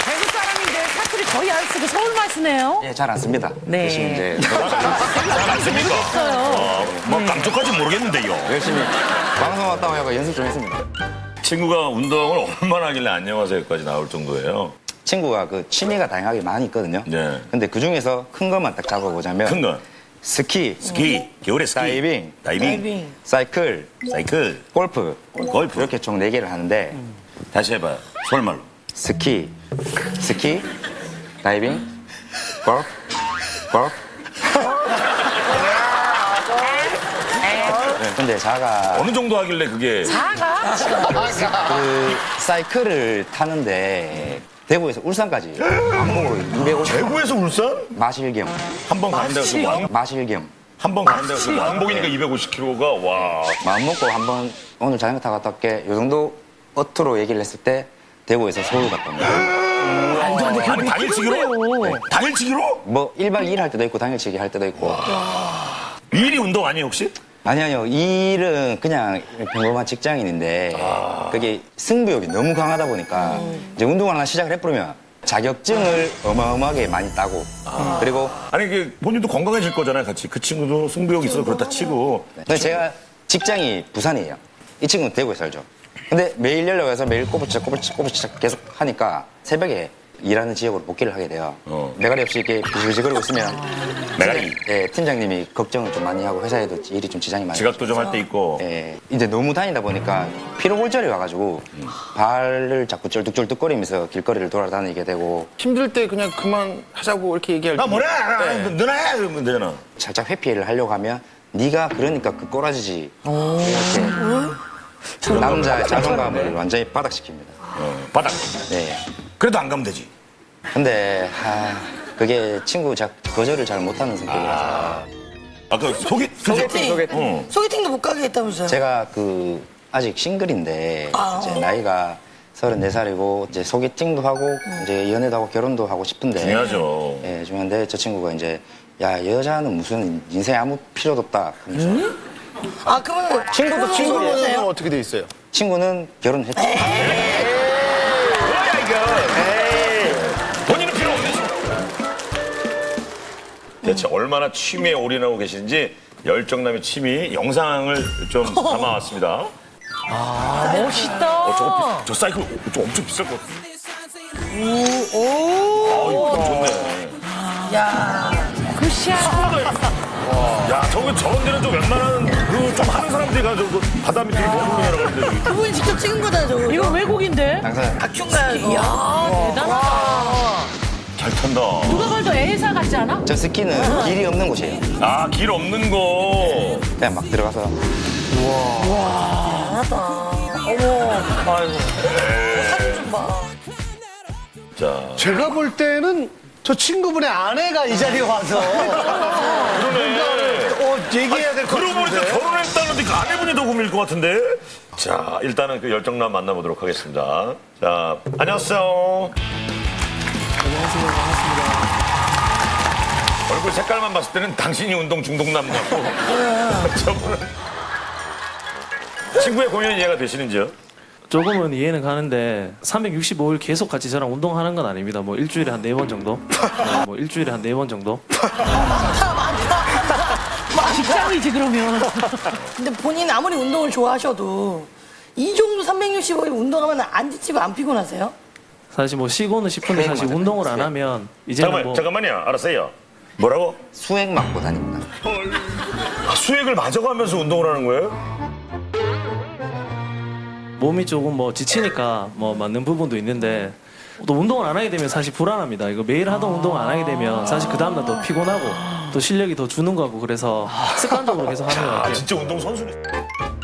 대구 사람인데 사투리 거의 안 쓰고 서울말 쓰네요. 예, 잘 안 씁니다. 네. 대신 이제 잘 안 씁니까? 뭐 깜짝까지 모르겠는데요. 열심히 방송 왔다고 하고 연습 좀 했습니다. 친구가 운동을 얼마나 하길래 안녕하세요까지 나올 정도예요? 친구가 취미가 다양하게 많이 있거든요. 네. 근데 그 중에서 큰 것만 딱 잡아보자면 큰 건? 스키, 겨울에 스키, 다이빙, 사이클, 골프 이렇게 총 4개를 하는데 다시 해봐요. 서울말로. 스키, 다이빙, 골프. 네, 근데 자가 어느 정도 하길래 그게 사이클을 타는데 대구에서 울산까지 왕복으로 250. 대구에서 울산? 마실경. 한 번 가는데 마실경. 한 번 가는데 왕복이니까 250km가 와. 마음 먹고 한번 오늘 자전거 타고 갔다 올게. 요 정도 어투로 얘기를 했을 때 대구에서 서울 갔다 옵니다. 아니 당일치기로? 당일치기로? 뭐 1박 2일 할 때도 있고 당일치기 할 때도 있고. 일이 운동 아니에요 혹시? 아니요. 일은 그냥 평범한 직장인인데 그게 승부욕이 너무 강하다 보니까 이제 운동을 하나 시작을 해버리면 자격증을 어마어마하게 많이 따고 그리고 아니 본인도 건강해질 거잖아요 같이. 그 친구도 승부욕이 있어서 그렇다 치고. 근데 제가 직장이 부산이에요. 이 친구는 대구에 살죠. 근데 매일 연락해서 매일 꼬부치짝 계속 하니까 새벽에 일하는 지역으로 복귀를 하게 돼요. 매가리 없이 이렇게 비실비실거리고 있으면 매가리? 예, 팀장님이 걱정을 좀 많이 하고 회사에도 일이 좀 지장이 많이 지각도 좀 할 때 있고. 예, 이제 너무 다니다 보니까 피로골절이 와가지고 발을 자꾸 쩔뚝쩔뚝거리면서 길거리를 돌아다니게 되고 힘들 때 그냥 그만하자고 이렇게 얘기할 때. 뭐라 너나 해 그러면 되잖아. 살짝 회피를 하려고 하면 네가 그러니까 그 꼬라지지 이렇게 남자의 자존감을 완전히 바닥시킵니다. 바닥. 네. 그래도 안 가면 되지. 근데 그게 친구 거절을 잘 못하는 성격이라서 아까 소개팅도 못 가게 했다면서요? 제가 아직 싱글인데 이제 나이가 34살이고 이제 소개팅도 하고 이제 연애도 하고 결혼도 하고 싶은데 중요하죠. 예, 중요한데 저 친구가 이제 야 여자는 무슨 인생에 아무 필요도 없다 하면서 그러면 친구는 어떻게 돼 있어요? 친구는 결혼했죠. 뭐야 이거? 본인은 필요 없는 친구. 대체 얼마나 취미에 올인하고 계신지 열정남의 취미 영상을 좀 담아왔습니다. 멋있다. 저 사이클 좀 엄청 비쌀 것 같은데. 이거 좋네. 굿샷. 야, 저런 데는 좀 웬만한 좀 하는 사람들이 가지고 바다 밑으로 머물러 내려가는데. 그분이 직접 찍은 거잖아요, 저거. 이거 외국인데? 다큐인가요, 이거? 이야, 대단하다. 잘 탄다. 누가 봐도 엘사 같지 않아? 저 스키는 길이 없는 곳이에요. 아, 길 없는 거. 그냥 막 들어가서 자, 제가 볼 때는 저 친구분의 아내가 이 자리에 와서 그러네. 얘기해야 될 것 그러고 보니까 같은데. 결혼했다는데 그 아내분이 더 고민일 것 같은데? 자, 일단은 그 열정남 만나보도록 하겠습니다. 자, 안녕하세요. 안녕하세요. 반갑습니다. 얼굴 색깔만 봤을 때는 당신이 운동 중독남 같고 저분은 친구의 고민이 이해가 되시는지요? 조금은 이해는 가는데 365일 계속 같이 저랑 운동하는 건 아닙니다. 뭐 일주일에 한 4번 정도? 네, 뭐 일주일에 한 4번 정도? 직장이지 그러면. 근데 본인 아무리 운동을 좋아하셔도 이 정도 365일 운동하면 안 지치고 안 피곤하세요? 사실 뭐 쉬고는 싶은데 사실 운동을 안 하면 이제는 뭐 잠깐만요. 알았어요. 뭐라고? 수액 맞고 다닙니다. 수액을 맞아가면서 운동을 하는 거예요? 몸이 조금 뭐 지치니까 뭐 맞는 부분도 있는데 또 운동을 안 하게 되면 사실 불안합니다. 이거 매일 하던 운동을 안 하게 되면 사실 그 다음날 더 피곤하고 또 실력이 더 주는 거고 그래서 습관적으로 계속 하는 것 같아요. 진짜 운동 선수네.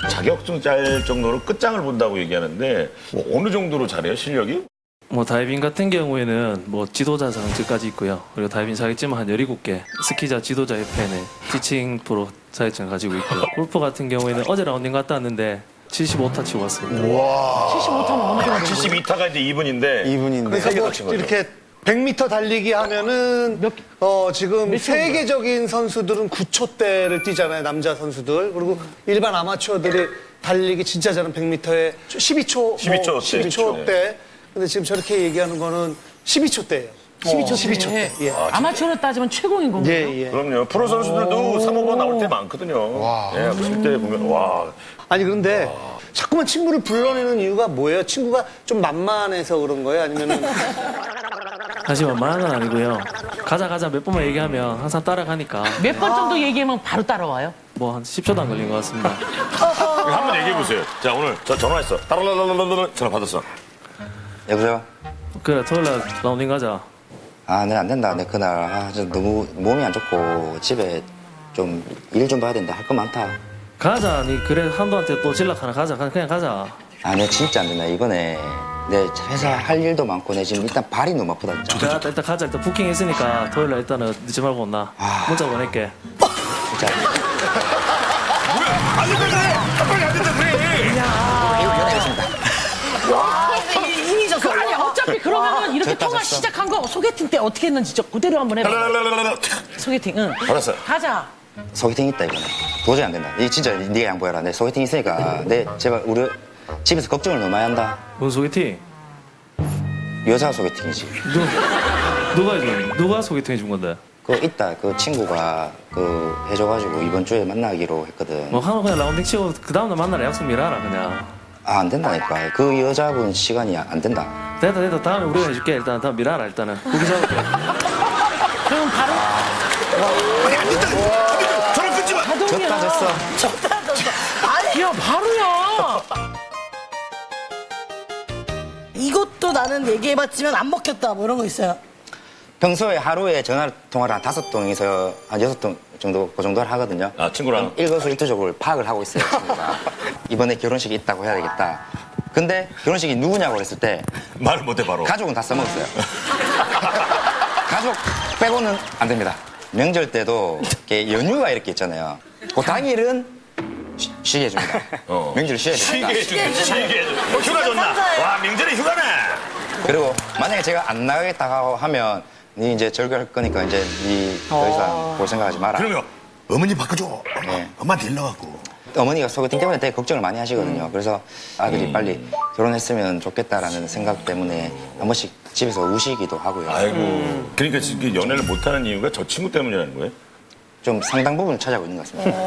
자격증 짤 정도로 끝장을 본다고 얘기하는데 뭐 어느 정도로 잘해요 실력이? 뭐 다이빙 같은 경우에는 뭐 지도자 자격증까지 있고요. 그리고 다이빙 자격증은 한 17개, 스키자 지도자 협회는 티칭 프로 자격증을 가지고 있고요. 골프 같은 경우에는 어제 라운딩 갔다 왔는데 75타 치고 왔습니다. 75타면 엄청 72타가 이제 2분인데 그래서 뭐 이렇게 100m 달리기 하면은 지금 세계적인 선수들은 9초대를 뛰잖아요. 남자 선수들. 그리고 일반 아마추어들이 달리기 진짜 잘하는 100m에 12초대. 근데 지금 저렇게 얘기하는 거는 12초대예요. 12초대. 예. 아마추어로 따지면 최고인 건가요? 예. 그럼요. 프로 선수들도 3호번 나올 때 많거든요. 예, 그때 보면 와. 아니 그런데 자꾸만 친구를 불러내는 이유가 뭐예요? 친구가 좀 만만해서 그런 거예요? 아니면은 사실 만만한 건 아니고요. 가자 몇 번만 얘기하면 항상 따라가니까 몇 번 정도 얘기하면 바로 따라와요? 뭐 한 10초도 안 걸린 것 같습니다. 한번 얘기해 보세요. 자 오늘 저 전화했어. 따라라라라라 전화 받았어. 여보세요? 그래 토요일 날 라운딩 가자. 아, 네, 안 된다. 내 그날 저 너무 몸이 안 좋고 집에 좀 일 좀 봐야 된다. 할 거 많다. 가자. 니 그래 한도한테 또 전락하나 가자. 그냥 가자. 아, 내 진짜 안 된다. 이번에 내 회사 할 일도 많고 내 지금 일단 발이 너무 아프다. 진짜. 일단 가자. 일단 부킹 했으니까 토요일 날 일단은 늦지 말고 온나. 문자 보낼게. 진짜. 안 된다 그래. 빨리 안 된다 그래. 이미 졌어. 아니 어차피 그러면 이렇게 됐다, 통화 됐어. 시작한 거 소개팅 때 어떻게 했는지 저 그대로 한번 해봐. 라라라라라. 소개팅. 응. 알았어. 가자. 소개팅 있다 이거는. 도저히 안 된다. 이 진짜 네가 양보해라. 내 소개팅 있으니까 내 제발 우리 집에서 걱정을 너무 많이 한다. 뭔 소개팅? 여자 소개팅이지. 누가 소개팅 해준 건데? 그 있다. 그 친구가 그 해줘가지고 이번 주에 만나기로 했거든. 뭐 하루 그냥 라운딩 치고 그 다음날 만나라 약속 미라라 그냥. 아, 안 된다니까. 그 여자분 시간이 안 된다. 됐다. 다음에 우리가 해줄게. 일단 다음 미라라 일단은. 고기 사올게. 그럼 바로 아니 안 된다. 전화 끊지 마. 졌다 졌어. 야 바로야. 이것도 나는 얘기해봤지만 안 먹혔다 뭐 이런 거 있어요. 평소에 하루에 전화 통화를 한 5통에서 한 6통 정도 그 정도를 하거든요. 아 친구랑. 일거수일투족을 파악을 하고 있어요. 친구가. 이번에 결혼식이 있다고 해야 되겠다. 근데 결혼식이 누구냐고 그랬을 때 말을 못해 바로. 가족은 다 써먹었어요. 가족 빼고는 안 됩니다. 명절 때도 이렇게 연휴가 이렇게 있잖아요. 그 당일은 쉬게 해줍니다. 명절 쉬어야 됩니다. 쉬게 해줘. 휴가 줬나? 와 명절에 휴가네. 그리고 만약에 제가 안 나가겠다고 하면 니 이제 절교할 거니까 이제 니 더 이상 볼 생각하지 마라. 그러면 어머니 바꿔줘. 네. 엄마한테 일러갖고. 어머니가 소개팅 때문에 되게 걱정을 많이 하시거든요. 그래서 아들이 빨리 결혼했으면 좋겠다라는 생각 때문에 한 번씩 집에서 우시기도 하고요. 아이고. 그러니까 지금 연애를 못하는 이유가 저 친구 때문이라는 거예요? 좀 상당 부분 찾아오고 있는 것 같습니다.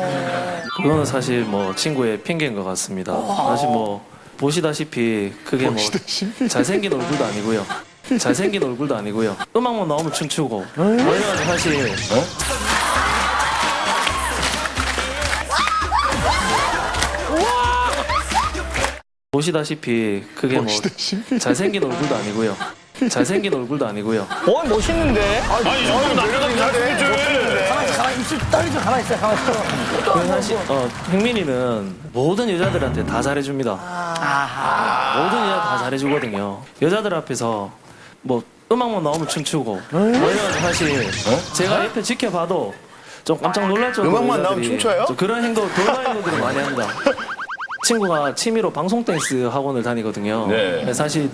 그거는 사실 뭐 친구의 핑계인 것 같습니다. 사실 뭐 보시다시피 그게 뭐 잘생긴 얼굴도 아니고요. 잘생긴 얼굴도 아니고요. 음악만 나오면 춤추고. 왜냐면 사실 보시다시피 그게 뭐 잘생긴 얼굴도 아니고요. 잘생긴 얼굴도 아니고요. 멋있는데? 아니 이 정도 남자답게 잘생겼지. 가만히 입술 떨리죠. 가만히 있어요. 그래서 사실 행민이는 모든 여자들한테 다 잘해줍니다. 모든 여자 다 잘해주거든요. 여자들 앞에서 뭐 음악만 나오면 춤추고. 왜냐면 사실 제가 옆에 지켜봐도 좀 깜짝 놀랄 정도로 음악만 나오면 여자들이 춤춰요? 좀 그런 돌발 행동들을 많이 합니다. 친구가 취미로 방송 댄스 학원을 다니거든요. 네. 사실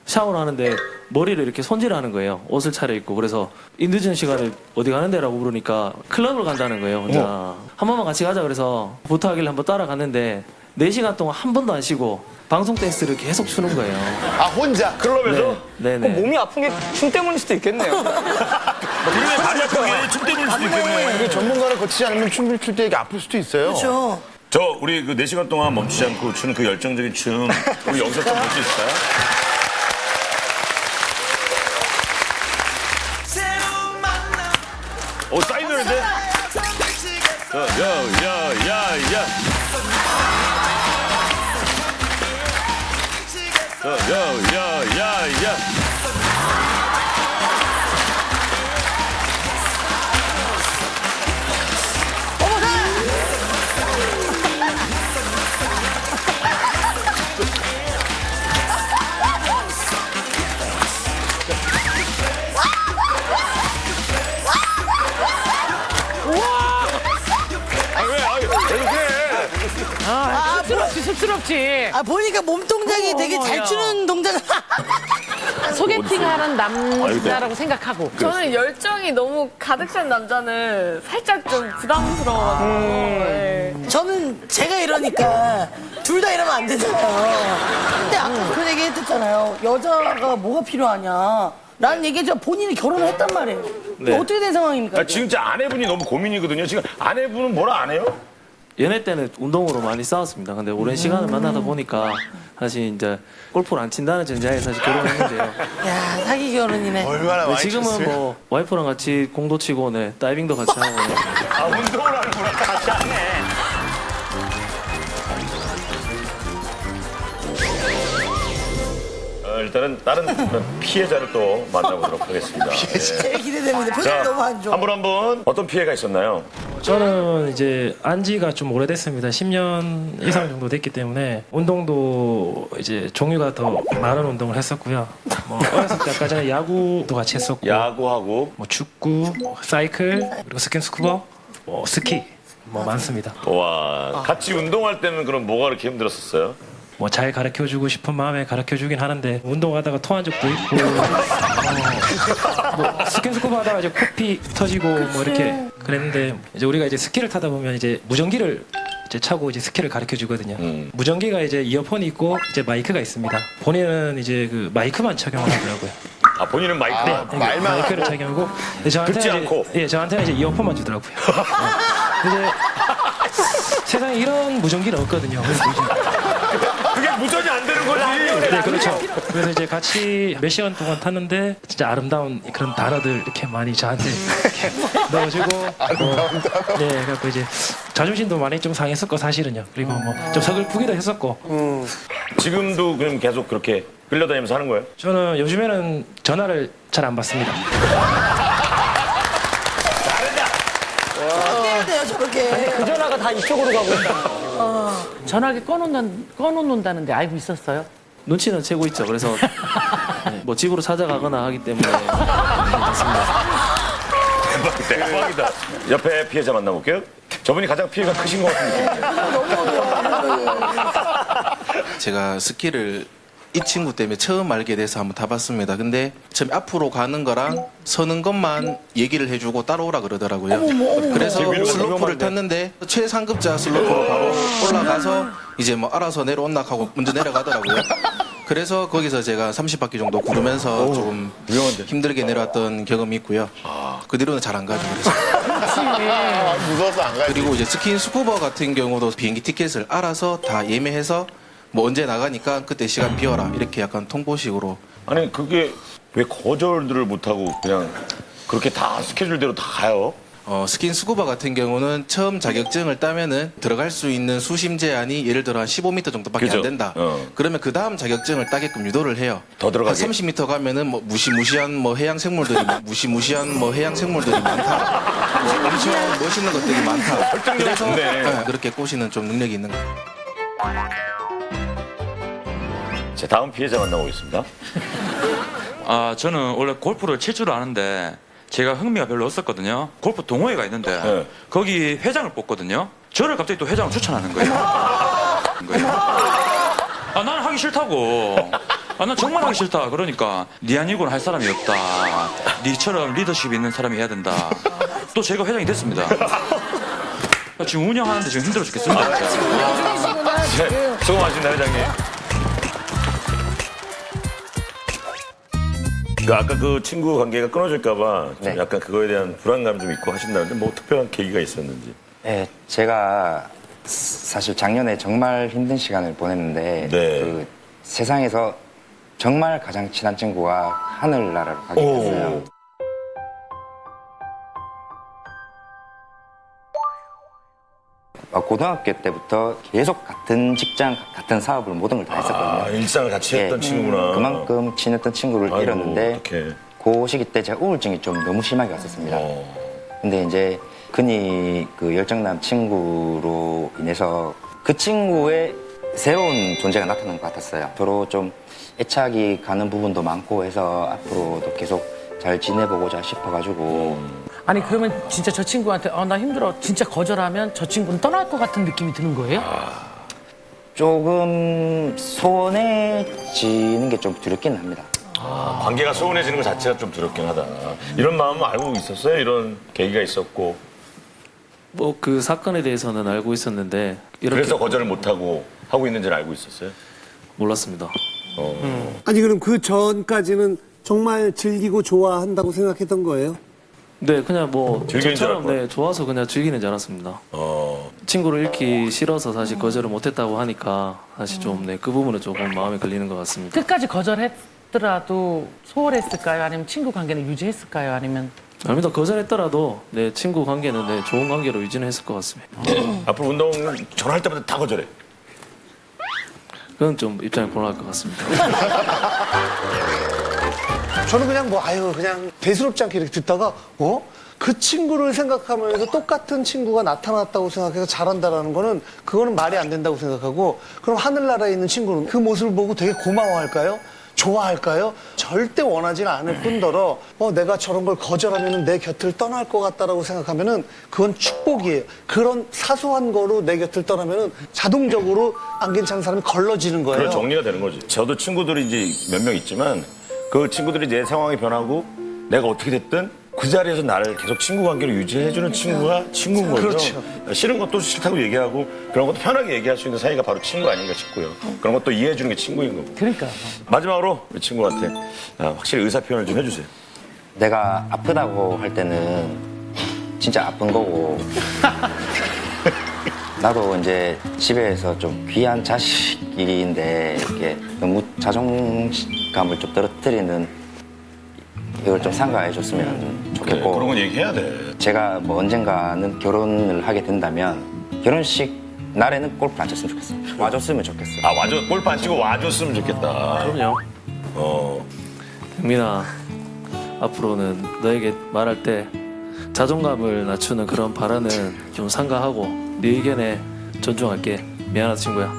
샤워를 하는데 머리를 이렇게 손질하는 거예요. 옷을 차려입고. 그래서 이 늦은 시간에 어디 가는데라고 물으니까 클럽을 간다는 거예요. 혼자. 한 번만 같이 가자 그래서 부탁하길래 한번 따라갔는데 4시간 동안 한 번도 안 쉬고 방송 댄스를 계속 추는 거예요. 아 혼자 클럽에서? 네네. 몸이 아픈 게 춤 때문일 수도 있겠네요. 그러면 많이 아픈 게춤 때문일 수도 있겠네. 이게 전문가를 거치지 않으면 춤을 출 때 이게 아플 수도 있어요. 그렇죠. 저 우리 그 4시간 동안 멈추지 않고 추는 그 열정적인 춤 우리 여기서 좀 볼 수 있을까요? 오 사인 노래인데? 야야야야 야야야야 쑥스럽지. 보니까 몸 동작이 되게 잘 추는 동작. 소개팅하는 남자라고 생각하고. 저는 열정이 너무 가득 찬 남자는 살짝 좀 부담스러워가지고. 네. 저는 제가 이러니까 둘 다 이러면 안 되잖아요. 근데 아까 그런 얘기 했었잖아요. 여자가 뭐가 필요하냐. 라는 얘기죠. 본인이 결혼을 했단 말이에요. 네. 어떻게 된 상황입니까? 진짜 아내분이 너무 고민이거든요. 지금 아내분은 뭐라 안 해요? 연애 때는 운동으로 많이 싸웠습니다. 근데 오랜 시간을 만나다 보니까 사실 이제 골프를 안 친다는 전제하에 사실 결혼했는데요. 야, 사기 결혼이네. 얼마나 많이 지금은 쳤어요? 뭐 와이프랑 같이 공도 치고 네, 다이빙도 같이 하고 네. 운동을 하는구나. 같이 하네. 일단은 다른 피해자를 또 만나보도록 하겠습니다. 제일 기대됩니다. 표정이 너무 안 좋아. 한 분 어떤 피해가 있었나요? 저는 이제 안지가 좀 오래됐습니다. 10년 이상 정도 됐기 때문에 운동도 이제 종류가 더 많은 운동을 했었고요. 뭐 어렸을 때 아까 전에 야구도 같이 했었고, 야구하고 뭐 축구, 사이클, 그리고 스킨스쿠버, 뭐 스키 뭐 많습니다. 와 같이 운동할 때는 그럼 뭐가 그렇게 힘들었었어요? 뭐 잘 가르쳐주고 싶은 마음에 가르쳐주긴 하는데 운동하다가 토한 적도 있고, 뭐 스킨스쿠버 하다가 이제 코피 터지고 뭐 이렇게 그랬는데 이제 우리가 이제 스키를 타다 보면 이제 무전기를 이제 차고 이제 스키를 가르쳐주거든요. 무전기가 이제 이어폰이 있고 이제 마이크가 있습니다. 본인은 이제 그 마이크만 착용을 하더라고요. 아 본인은 마이크 네, 마이크를 착용하고 듣지 않고? 예, 저한테는 이제 이어폰만 주더라고요. 근데 세상에 이런 무전기는 없거든요. 그게 무전이 안 되는 거지. 네, 그렇죠. 그래서 이제 같이 몇 시간 동안 탔는데 진짜 아름다운 그런 단어들 이렇게 많이 저한테 이렇게 넣어주고, 네, 그래갖고 이제 자존심도 많이 좀 상했었고 사실은요. 그리고 뭐 좀 서글프기도 했었고. 지금도 그럼 계속 그렇게 끌려다니면서 하는 거예요? 저는 요즘에는 전화를 잘 안 받습니다. 어떻게 해야 돼요, 저렇게. 그 전화가 다 이쪽으로 가고 있다. 전화기 꺼놓는다는데 알고 있었어요? 눈치는 채고 있죠. 그래서 네, 뭐 집으로 찾아가거나 하기 때문에 대박이다. 옆에 피해자 만나볼게요. 저분이 가장 피해가 크신 것 같은 느낌이에요. 제가 스키를 이 친구 때문에 처음 알게 돼서 한번 타봤습니다. 근데 처음 앞으로 가는 거랑 서는 것만 얘기를 해주고 따라오라 그러더라고요. 그래서 슬로프를 탔는데 최상급자 슬로프로 바로 올라가서 이제 뭐 알아서 내려온나 하고 먼저 내려가더라고요. 그래서 거기서 제가 30바퀴 정도 구르면서 조금 힘들게 내려왔던 경험이 있고요. 그 뒤로는 잘 안 가죠. 그래서. 무서워서 안 가지. 그리고 이제 스킨스쿠버 같은 경우도 비행기 티켓을 알아서 다 예매해서 뭐 언제 나가니까 그때 시간 비워라 이렇게 약간 통보식으로. 아니 그게 왜 거절들을 못하고 그냥 그렇게 다 스케줄대로 다 가요? 스킨스쿠버 같은 경우는 처음 자격증을 따면은 들어갈 수 있는 수심 제한이 예를 들어 한 15m 정도밖에 그죠? 안 된다. 그러면 그 다음 자격증을 따게끔 유도를 해요. 더 들어가게? 한 30m 가면은 뭐 무시무시한 뭐 해양 생물들이 많다. 뭐 엄청 멋있는 것들이 많다. 그래서 네, 그렇게 꼬시는 좀 능력이 있는 거예요. 자, 다음 피해자 만나보겠습니다. 저는 원래 골프를 칠 줄 아는데 제가 흥미가 별로 없었거든요. 골프 동호회가 있는데 거기 회장을 뽑거든요. 저를 갑자기 또 회장을 추천하는 거예요. 나는 하기 싫다고. 난 정말 하기 싫다. 그러니까 네 아니고는 할 사람이 없다. 네처럼 리더십 있는 사람이 해야 된다. 또 제가 회장이 됐습니다. 지금 운영하는데 지금 힘들어 죽겠습니다. 진짜. 수고하십니다, 회장님. 아까 그 친구 관계가 끊어질까봐 좀 약간 그거에 대한 불안감 좀 있고 하신다는데 뭐 특별한 계기가 있었는지. 네, 제가 사실 작년에 정말 힘든 시간을 보냈는데 그 세상에서 정말 가장 친한 친구가 하늘나라로 가게 됐어요. 고등학교 때부터 계속 같은 직장, 같은 사업을 모든 걸 다 했었거든요. 일상을 같이 했던 친구구나. 그만큼 친했던 친구를 잃었는데 그 시기 때 제가 우울증이 좀 너무 심하게 왔었습니다. 근데 이제 흔히 그 열정남 친구로 인해서 그 친구의 새로운 존재가 나타난 것 같았어요. 서로 좀 애착이 가는 부분도 많고 해서 앞으로도 계속 잘 지내보고자 싶어가지고. 아니 그러면 진짜 저 친구한테 나 힘들어 진짜 거절하면 저 친구는 떠날 것 같은 느낌이 드는 거예요? 조금 소원해지는 게 좀 두렵긴 합니다. 관계가 소원해지는 것 자체가 좀 두렵긴 하다. 이런 마음은 알고 있었어요? 이런 계기가 있었고. 뭐 그 사건에 대해서는 알고 있었는데 이렇게 그래서 거절을 못하고 하고 있는지는 알고 있었어요? 몰랐습니다. 아니 그럼 그 전까지는 정말 즐기고 좋아한다고 생각했던 거예요? 네, 그냥 뭐 즐기는 줄 저처럼 네, 좋아서 그냥 즐기는 줄 알았습니다. 친구를 잃기 싫어서 사실 거절을 못했다고 하니까 사실 좀 네, 그 부분은 조금 마음에 걸리는 것 같습니다. 끝까지 거절했더라도 소홀했을까요? 아니면 친구 관계는 유지했을까요? 아니면 아닙니다. 거절했더라도 네, 친구 관계는 네, 좋은 관계로 유지는 했을 것 같습니다. 앞으로 운동 전화할 때마다 다 거절해. 그건 좀 입장이 곤란할 것 같습니다. 저는 그냥 뭐 아유 그냥 대수롭지 않게 이렇게 듣다가 그 친구를 생각하면서 똑같은 친구가 나타났다고 생각해서 잘한다라는 거는 그거는 말이 안 된다고 생각하고 그럼 하늘나라에 있는 친구는 그 모습을 보고 되게 고마워할까요? 좋아할까요? 절대 원하지는 않을 뿐더러 내가 저런 걸 거절하면 내 곁을 떠날 것 같다라고 생각하면은 그건 축복이에요. 그런 사소한 거로 내 곁을 떠나면은 자동적으로 안 괜찮은 사람이 걸러지는 거예요. 그런 정리가 되는 거지. 저도 친구들이 이제 몇 명 있지만 그 친구들이 내 상황이 변하고 내가 어떻게 됐든 그 자리에서 나를 계속 친구 관계로 유지해주는 친구가 친구인 거죠. 그렇죠. 싫은 것도 싫다고 얘기하고 그런 것도 편하게 얘기할 수 있는 사이가 바로 친구 아닌가 싶고요. 그런 것도 이해해주는 게 친구인 거고. 그러니까 마지막으로 우리 친구한테 확실히 의사 표현을 좀 해주세요. 내가 아프다고 할 때는 진짜 아픈 거고 나도 이제 집에서 좀 귀한 자식인데 이렇게 너무 자존감을 좀 떨어뜨리는 이걸 좀 상가해 줬으면 좋겠고 그래, 그런 건 얘기해야 돼. 제가 뭐 언젠가는 결혼을 하게 된다면 결혼식 날에는 골프 안 쳤으면 좋겠어요. 와줬으면 좋겠어요. 골프 안 치고 와줬으면 좋겠다. 그럼요. 경민아, 앞으로는 너에게 말할 때 자존감을 낮추는 그런 발언은 좀 삼가하고 네 의견에 존중할게. 미안하다 친구야.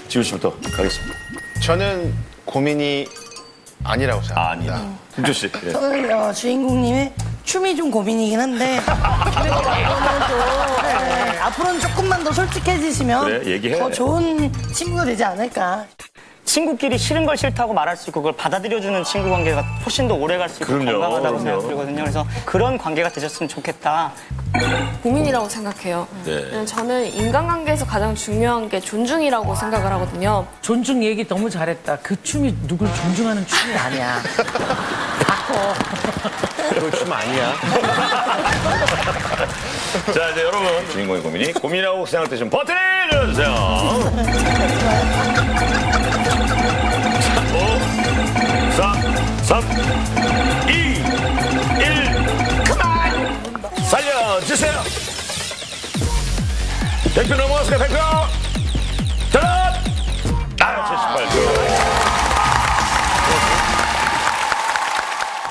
지우 씨부터 가겠습니다. 저는 고민이 아니라고 생각합니다. 김조 씨. 예. 저는 주인공님의 춤이 좀 고민이긴 한데 앞으로는 조금만 더 솔직해지시면 그래, 얘기해. 더 좋은 친구가 되지 않을까. 친구끼리 싫은 걸 싫다고 말할 수 있고 그걸 받아들여주는 친구 관계가 훨씬 더 오래 갈 수 있고 그럼요, 건강하다고 그럼요. 생각하거든요. 그래서 그런 관계가 되셨으면 좋겠다. 고민이라고 생각해요. 네. 저는 인간관계에서 가장 중요한 게 존중이라고 생각을 하거든요. 존중 얘기 너무 잘했다. 그 춤이 누굴 존중하는 춤이 아니야. 바꿔. 그거 춤 아니야. 자, 이제 여러분 주인공의 고민이 고민이라고 생각되시면 버튼을 눌러주세요. 5, 4, 3, 2, 1, 그만! 살려주세요! 100표 넘어갔어요, 100표! 자, 78표.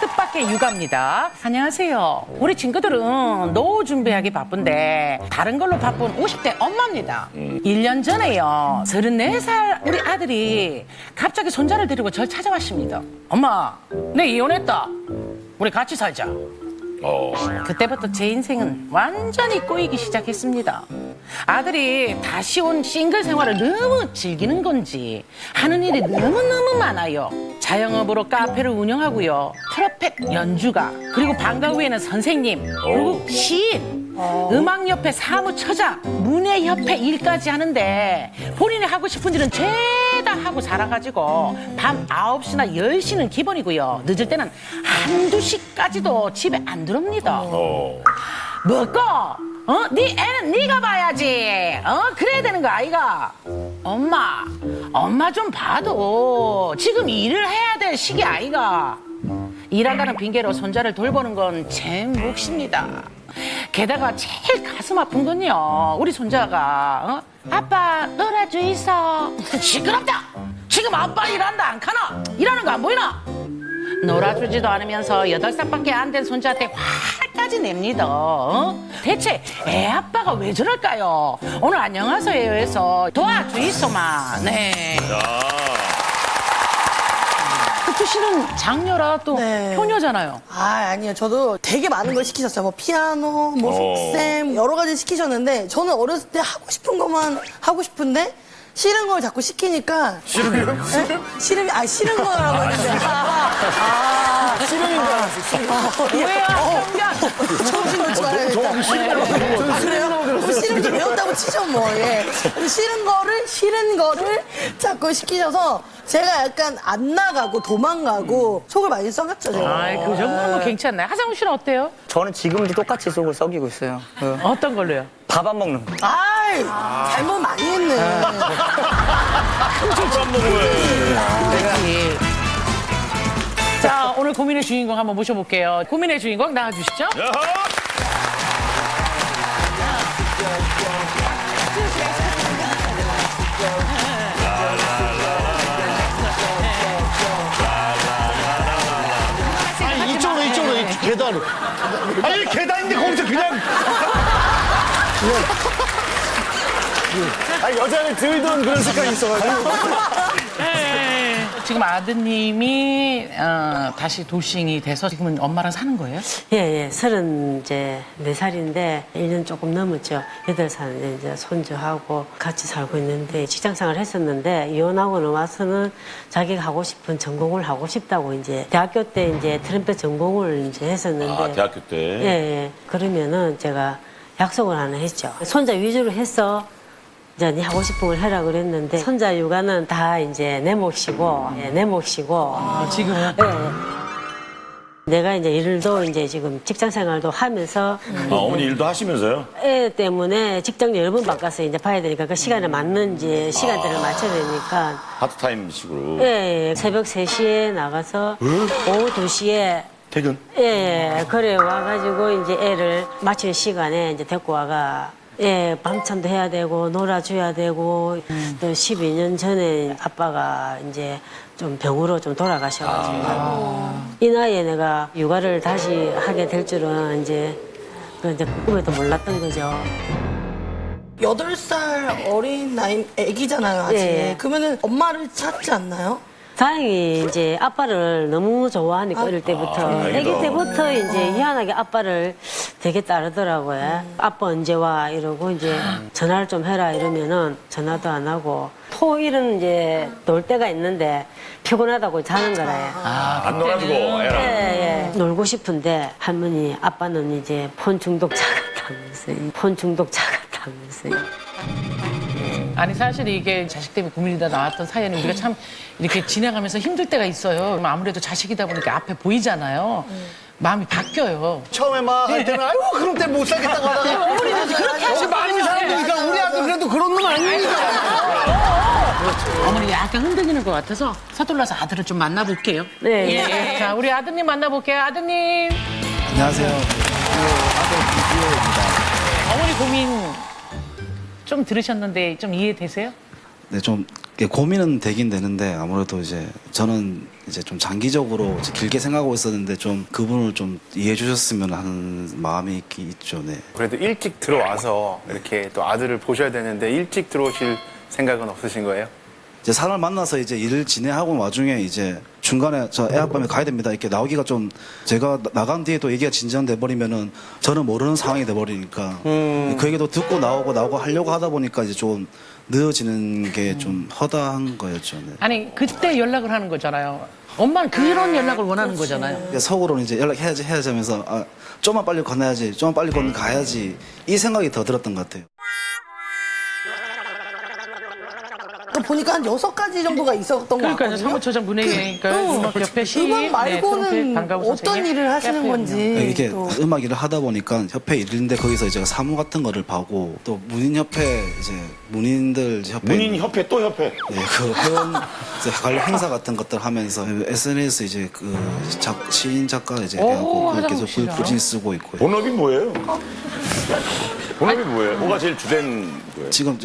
뜻밖의 육아입니다. 안녕하세요. 우리 친구들은 노후 준비하기 바쁜데 다른 걸로 바쁜 50대 엄마입니다. 1년 전에요. 34살 우리 아들이 갑자기 손자를 데리고 절 찾아왔습니다. 엄마, 내 이혼했다. 우리 같이 살자. 그때부터 제 인생은 완전히 꼬이기 시작했습니다. 아들이 다시 온 싱글 생활을 너무 즐기는 건지 하는 일이 너무너무 많아요. 자영업으로 카페를 운영하고요. 트럼펫 연주가, 그리고 방과 후에는 선생님, 그리고 시인, 음악협회 사무처장, 문예협회 일까지 하는데 본인이 하고 싶은 일은 죄다 하고 살아가지고 밤 9시나 10시는 기본이고요. 늦을 때는 한두 시까지도 집에 안 들어옵니다. 먹고 네 애는 네가 봐야지. 그래야 되는 거 아이가? 엄마 좀 봐도 지금 일을 해야 될 시기 아이가? 일한다는 핑계로 손자를 돌보는 건 제 몫입니다. 게다가 제일 가슴 아픈 건요, 우리 손자가 아빠 놀아줘 있어. 시끄럽다. 지금 아빠 일한다 안 카나? 일하는 거 안 보이나? 놀아주지도 않으면서 8살밖에 안 된 손자한테 화까지 냅니다. 대체 애 아빠가 왜 저럴까요? 오늘 안녕하세요에서 도와주이소만. 네. 그 박수 씨는 장녀라 또 네. 효녀잖아요. 아니요. 저도 되게 많은 걸 시키셨어요. 뭐 피아노, 뭐 속셈 여러 가지 시키셨는데 저는 어렸을 때 하고 싶은 것만 하고 싶은데 싫은 걸 자꾸 시키니까 싫은 거라고 했는데 싫은 줄 알았어. 뭐야? 정신 놓지 말아야겠다. 그래요? 뭐 싫은 거 배웠다고 치죠 뭐. 예. 싫은 거를 자꾸 시키셔서 제가 약간 안 나가고 도망가고 속을 많이 썩였죠 제가. 아, 그 정도는 뭐 괜찮나요? 하상우 씨는 어때요? 저는 지금도 똑같이 속을 썩이고 있어요. 어떤 걸로요? 밥 안 먹는 거. 아이, 잘못 많이 했네. 그렇지. 자, 오늘 고민의 주인공 한번 모셔볼게요. 고민의 주인공 나와주시죠. 아니, 이쪽으로, 계단으로. 아니, 계단인데 거기서 그냥. 아니, 여자를 들던 그런 습관이 있어가지고. 지금 아드님이 다시 돌싱이 돼서 지금은 엄마랑 사는 거예요? 예, 34살인데 1년 조금 넘었죠. 8살 이제 손주하고 같이 살고 있는데 직장생활 했었는데 이혼하고 와서는 자기가 하고 싶은 전공을 하고 싶다고 이제 대학교 때 이제 트럼펫 전공을 이제 했었는데. 아, 대학교 때? 예. 그러면은 제가 약속을 하나 했죠. 손자 위주로 해서 이제 네 하고 싶은 걸 해라 그랬는데 손자 육아는 다 이제 내 몫이고 내 몫이고 지금은? 내가 이제 일도 이제 지금 직장 생활도 하면서 어머니 일도 하시면서요? 애 때문에 직장 여러 번 바꿔서 이제 봐야 되니까 그 시간에 맞는 이제 시간대를 맞춰야 되니까 하트타임식으로. 예, 새벽 3시에 나가서 오후 2시에 퇴근? 예, 그래 와가지고 이제 애를 마치는 시간에 이제 데리고 와가 예, 밤참도 해야 되고 놀아줘야 되고 또 12년 전에 아빠가 이제 좀 병으로 좀 돌아가셔가지고 이 나이에 내가 육아를 다시 하게 될 줄은 이제 꿈에도 몰랐던 거죠. 8살 어린 나이 애기잖아요 아직. 예. 그러면은 엄마를 찾지 않나요? 다행히 이제 아빠를 너무 좋아하니까 어릴 때부터 다행이다. 아기 때부터 이제 희한하게 아빠를 되게 따르더라고요. 아빠 언제 와 이러고 이제 전화를 좀 해라 이러면은 전화도 안 하고 토일은 이제 놀 때가 있는데 피곤하다고 자는 거라요. 안 놀아주고 애랑. 예. 놀고 싶은데 할머니 아빠는 이제 폰 중독자 같다면서요. 폰 중독자 같다면서요. 아니 사실 이게 자식 때문에 고민이다 나왔던 사연이 우리가 참 이렇게 지나가면서 힘들 때가 있어요. 아무래도 자식이다 보니까 앞에 보이잖아요. 마음이 바뀌어요. 처음에 막 할 때는 아이고 그럼 때 못 살겠다고 하다가 어머니도 그렇게 하시면 많은 사람들이니까 우리 아들 그래도 그런 놈 아닙니까? 어머니 약간 흔들리는 것 같아서 서둘러서 아들을 좀 만나볼게요. 네. 예. 자 우리 아드님 만나볼게요. 아드님. 안녕하세요. 아들 이효입니다. 어머니 고민 좀 들으셨는데 좀 이해되세요? 네, 좀 고민은 되긴 되는데 아무래도 이제 저는 이제 좀 장기적으로 이제 길게 생각하고 있었는데 좀 그분을 좀 이해해 주셨으면 하는 마음이 있죠. 네. 그래도 일찍 들어와서 이렇게 또 아들을 보셔야 되는데 일찍 들어오실 생각은 없으신 거예요? 이제 사람을 만나서 이제 일을 진행하고 와중에 이제 중간에 저 애 아빠면 가야 됩니다. 이렇게 나오기가 좀 제가 나간 뒤에 또 얘기가 진전돼 버리면은 저는 모르는 상황이 돼 버리니까 그 얘기도 듣고 나오고 하려고 하다 보니까 이제 좀 늦어지는 게 좀 허다한 거였죠. 네. 아니 그때 연락을 하는 거잖아요. 엄마는 그런 연락을 원하는 거잖아요. 속으로는 이제 연락해야지 하면서 아, 좀만 빨리 건너야지, 좀만 빨리 건너 가야지 이 생각이 더 들었던 것 같아요. 보니까 한 6가지 정도가 있었던 것 그러니까요. 같거든요. 사무처장 분회계니까 음악협회 시인, 음악 말고는 방과후 어떤 선생님, 일을 하시는 카페 건지. 네, 이게 또. 음악 일을 하다 보니까 협회 일인데 거기서 이제 사무 같은 거를 봐고 또 문인협회 이제 문인들 협회 문인협회 또 협회. 네, 그 회원 이제 관련 행사 같은 것들 하면서 SNS 이제 그 시인 작가 이제 해갖고 계속 글진 쓰고 있고요. 본업이 뭐예요? 본업이 뭐예요? 뭐가 제일 주된 거예요? 지금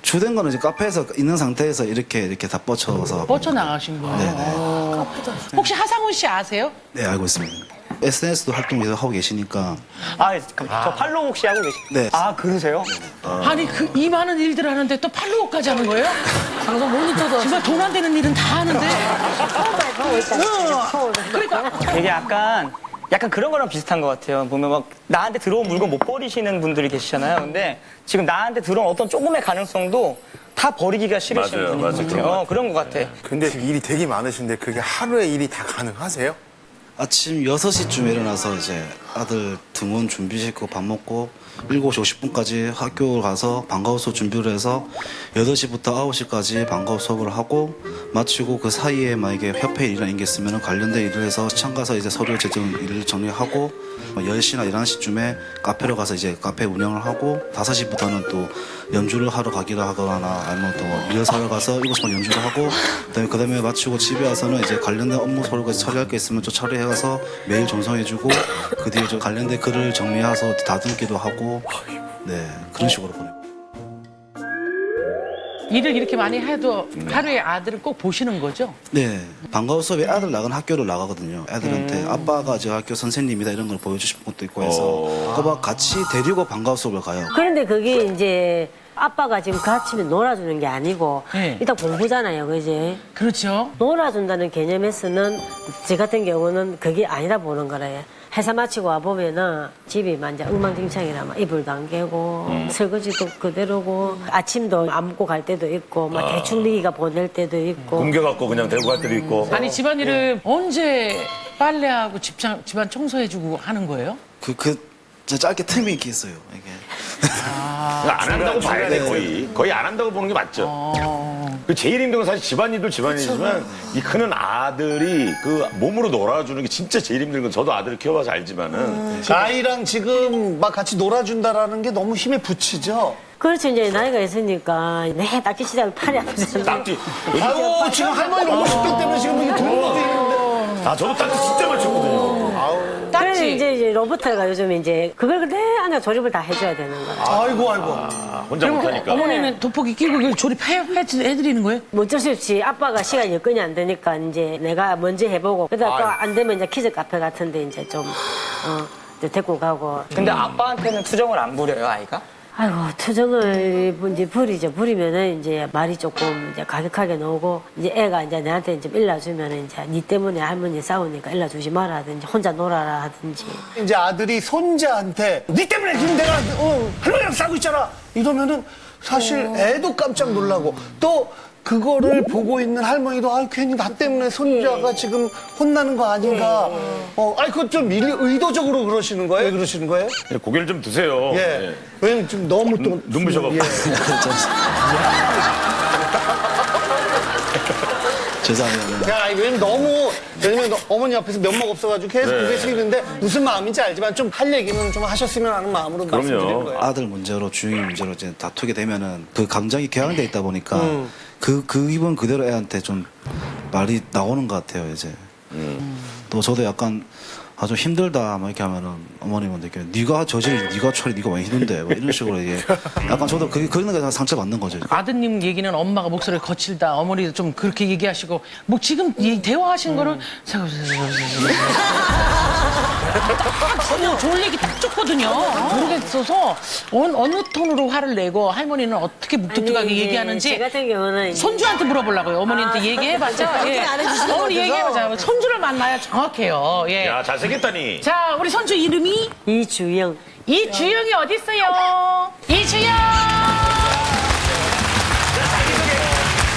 주된 거는 이제 카페에서 있는 상태에서 이렇게 다 뻗쳐서 뻗쳐 나가신 거예요. 혹시 하상훈 씨 아세요? 네, 알고 있습니다. SNS도 활동을 하고 계시니까. 저 팔로우 혹시 하고 계세요? 네. 아, 그러세요? 아니 이 많은 일들 하는데 또 팔로우까지 하는 거예요? 방송 모니터도 정말 돈 안 되는 일은 다 하는데. 그러니까 되게 약간 그런 거랑 비슷한 것 같아요. 보면 막 나한테 들어온 물건 못 버리시는 분들이 계시잖아요. 근데 지금 나한테 들어온 어떤 조금의 가능성도 다 버리기가 싫으신 분인 것 같아요. 그런 것 같아. 근데 일이 되게 많으신데 그게 하루에 일이 다 가능하세요? 아침 6시쯤에 일어나서 이제 아들 등원 준비시키고 밥 먹고 7시 50분까지 학교 가서 방과후 수업 준비를 해서 8시부터 9시까지 방과후 수업을 하고 마치고 그 사이에 만약에 협회 일이나 게 있으면 관련된 일을 해서 시청 가서 이제 서류 제정 일을 정리하고 10시나 11시쯤에 카페로 가서 이제 카페 운영을 하고 5시부터는 또 연주를 하러 가기도 하거나 아니면 또 리허설을 가서 7시간 연주를 하고 그다음에 마치고 집에 와서는 이제 관련된 업무 서류까지 처리할 게 있으면 또 처리해가서 메일 전송해주고 그 뒤에 좀 관련된 글을 정리해서 다듬기도 하고 네 그런 식으로 보내요. 일을 이렇게 많이 해도 하루에 아들은 꼭 보시는 거죠? 네, 방과후 수업에 아들 나간 학교를 나가거든요. 애들한테 아빠가 저 학교 선생님이다 이런 걸 보여주실 것도 있고 해서 그거 같이 데리고 방과후 수업을 가요. 그런데 그게 이제 아빠가 지금 같이 놀아주는 게 아니고 일단 공부잖아요, 그지? 그렇죠. 놀아준다는 개념에서는 저 같은 경우는 그게 아니다 보는 거래요. 회사 마치고 와보면은 집이 완전 엉망진창이라 막 이불도 안 개고 설거지도 그대로고 아침도 안 먹고 갈 때도 있고 막 대충 미기가 보낼 때도 있고 굶겨갖고 그냥 데리고 갈 때도 있고. 아니 집안일을 언제 빨래하고 집안 청소해주고 하는 거예요? 진짜 짧게 틈이 있게 있어요. 이게. 안 한다고 봐야 돼, 거의 안 한다고 보는 게 맞죠. 그 제일 힘든 건 사실 집안일도 집안일이지만 이 크는 아들이 그 몸으로 놀아주는 게 진짜 제일 힘든 건 저도 아들을 키워봐서 알지만은 아이랑 지금 막 같이 놀아준다라는 게 너무 힘에 부치죠. 그렇죠. 이제 나이가 있으니까 내 딱지 치다가 팔이 아프잖아요. 딱지. 아유 지금 할머니 너무 쉽기 때문에 지금 이게 들은 거지. 아 저도 딱지 진짜 많이 쳤거든요. 그래서 이제 로봇가 요즘 이제 그걸 그대로 조립을 다 해줘야 되는 거예요. 아이고. 혼자 못하니까. 어머니는 돋보기 끼고 그걸 조립해드리는 거예요? 뭐 어쩔 수 없이 아빠가 시간이 여건이 안 되니까 이제 내가 먼저 해보고 그러다 또 안 되면 이제 키즈 카페 같은데 이제 좀 이제 데리고 가고. 근데 아빠한테는 투정을 안 부려요, 아이가? 아이고 투정을 이제 부리죠. 부리면은 이제 말이 조금 이제 가격하게 나오고 이제 애가 이제 내한테 이제 일러주면은 이제 니 때문에 할머니 싸우니까 일러주지 마라 하든지 혼자 놀아라 하든지. 이제 아들이 손자한테 니 때문에 지금 내가 할머니랑 싸우고 있잖아 이러면은 사실 애도 깜짝 놀라고 또 그거를 보고 있는 할머니도 괜히 나 때문에 손자가 지금 혼나는 거 아닌가. 그거 좀 의도적으로 그러시는 거예요? 왜 그러시는 거예요? 고개를 좀 드세요. 예. 왜냐면 좀 너무 또 눈부셔갖고. 죄송합니다. 왜냐면 어머니 옆에서 면목 없어가지고 계속 계시는데 무슨 마음인지 알지만 좀 할 얘기는 좀 하셨으면 하는 마음으로 말씀드리는 거예요. 아들 문제로 주영이 문제로 이제 다투게 되면은 그 감정이 격양돼 있다 보니까 그 기분 그대로 애한테 좀 말이 나오는 것 같아요 이제. 또 저도 약간 아주 힘들다 막 이렇게 하면은 어머님은 되게 네가 저질 네가 처리 네가 왜 힘든데 뭐 이런 식으로 이게 약간 저도 그런 게 상처 받는 거죠. 아드님 얘기는 엄마가 목소리가 거칠다 어머니도 좀 그렇게 얘기하시고 뭐 지금 대화하신 거는 좋은 얘기 딱 줬거든요. 모르겠어서 어느 톤으로 화를 내고 할머니는 어떻게 묵뚝뚝하게 얘기하는지 제 같은 경우는 손주한테 물어보려고요. 어머니한테 얘기해봤자 어머니 얘기해보자. 손주를 만나야 정확해요. 예. 야 잘생겼다니. 자 우리 손주 이름이 이주영. 이주영이 어디 있어요? 이주영.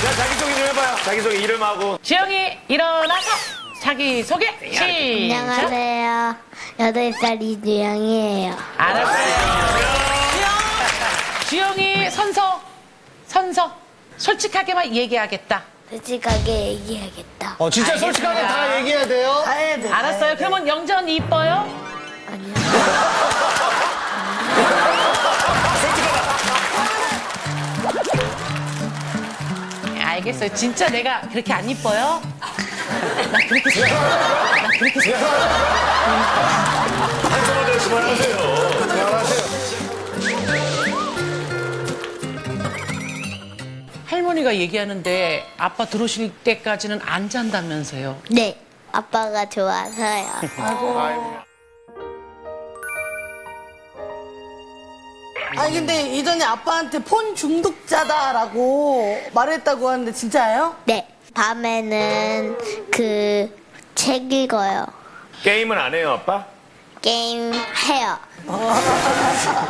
자 자기소개 좀 해봐요. 자기소개 이름하고. 주영이 일어나서 자기소개 시작. 안녕하세요. 8살 이주영이에요. 알았어요. 주영이 선서 솔직하게만 얘기하겠다. 솔직하게 얘기하겠다. 진짜 솔직하게 다 얘기해야 돼요? 다 해야 돼. 알았어요. 그러면 영전 이뻐요? 아니요. 알겠어요. 진짜 내가 그렇게 안 이뻐요? 나 그렇게 생각해. 할머니가 얘기하는데 아빠 들어오실 때까지는 안 잔다면서요? 네. 아빠가 좋아서요. 아니 근데 예전에 아빠한테 폰 중독자다라고 말했다고 하는데 진짜예요? 네. 밤에는 그 책 읽어요. 게임은 안 해요, 아빠? 게임 해요.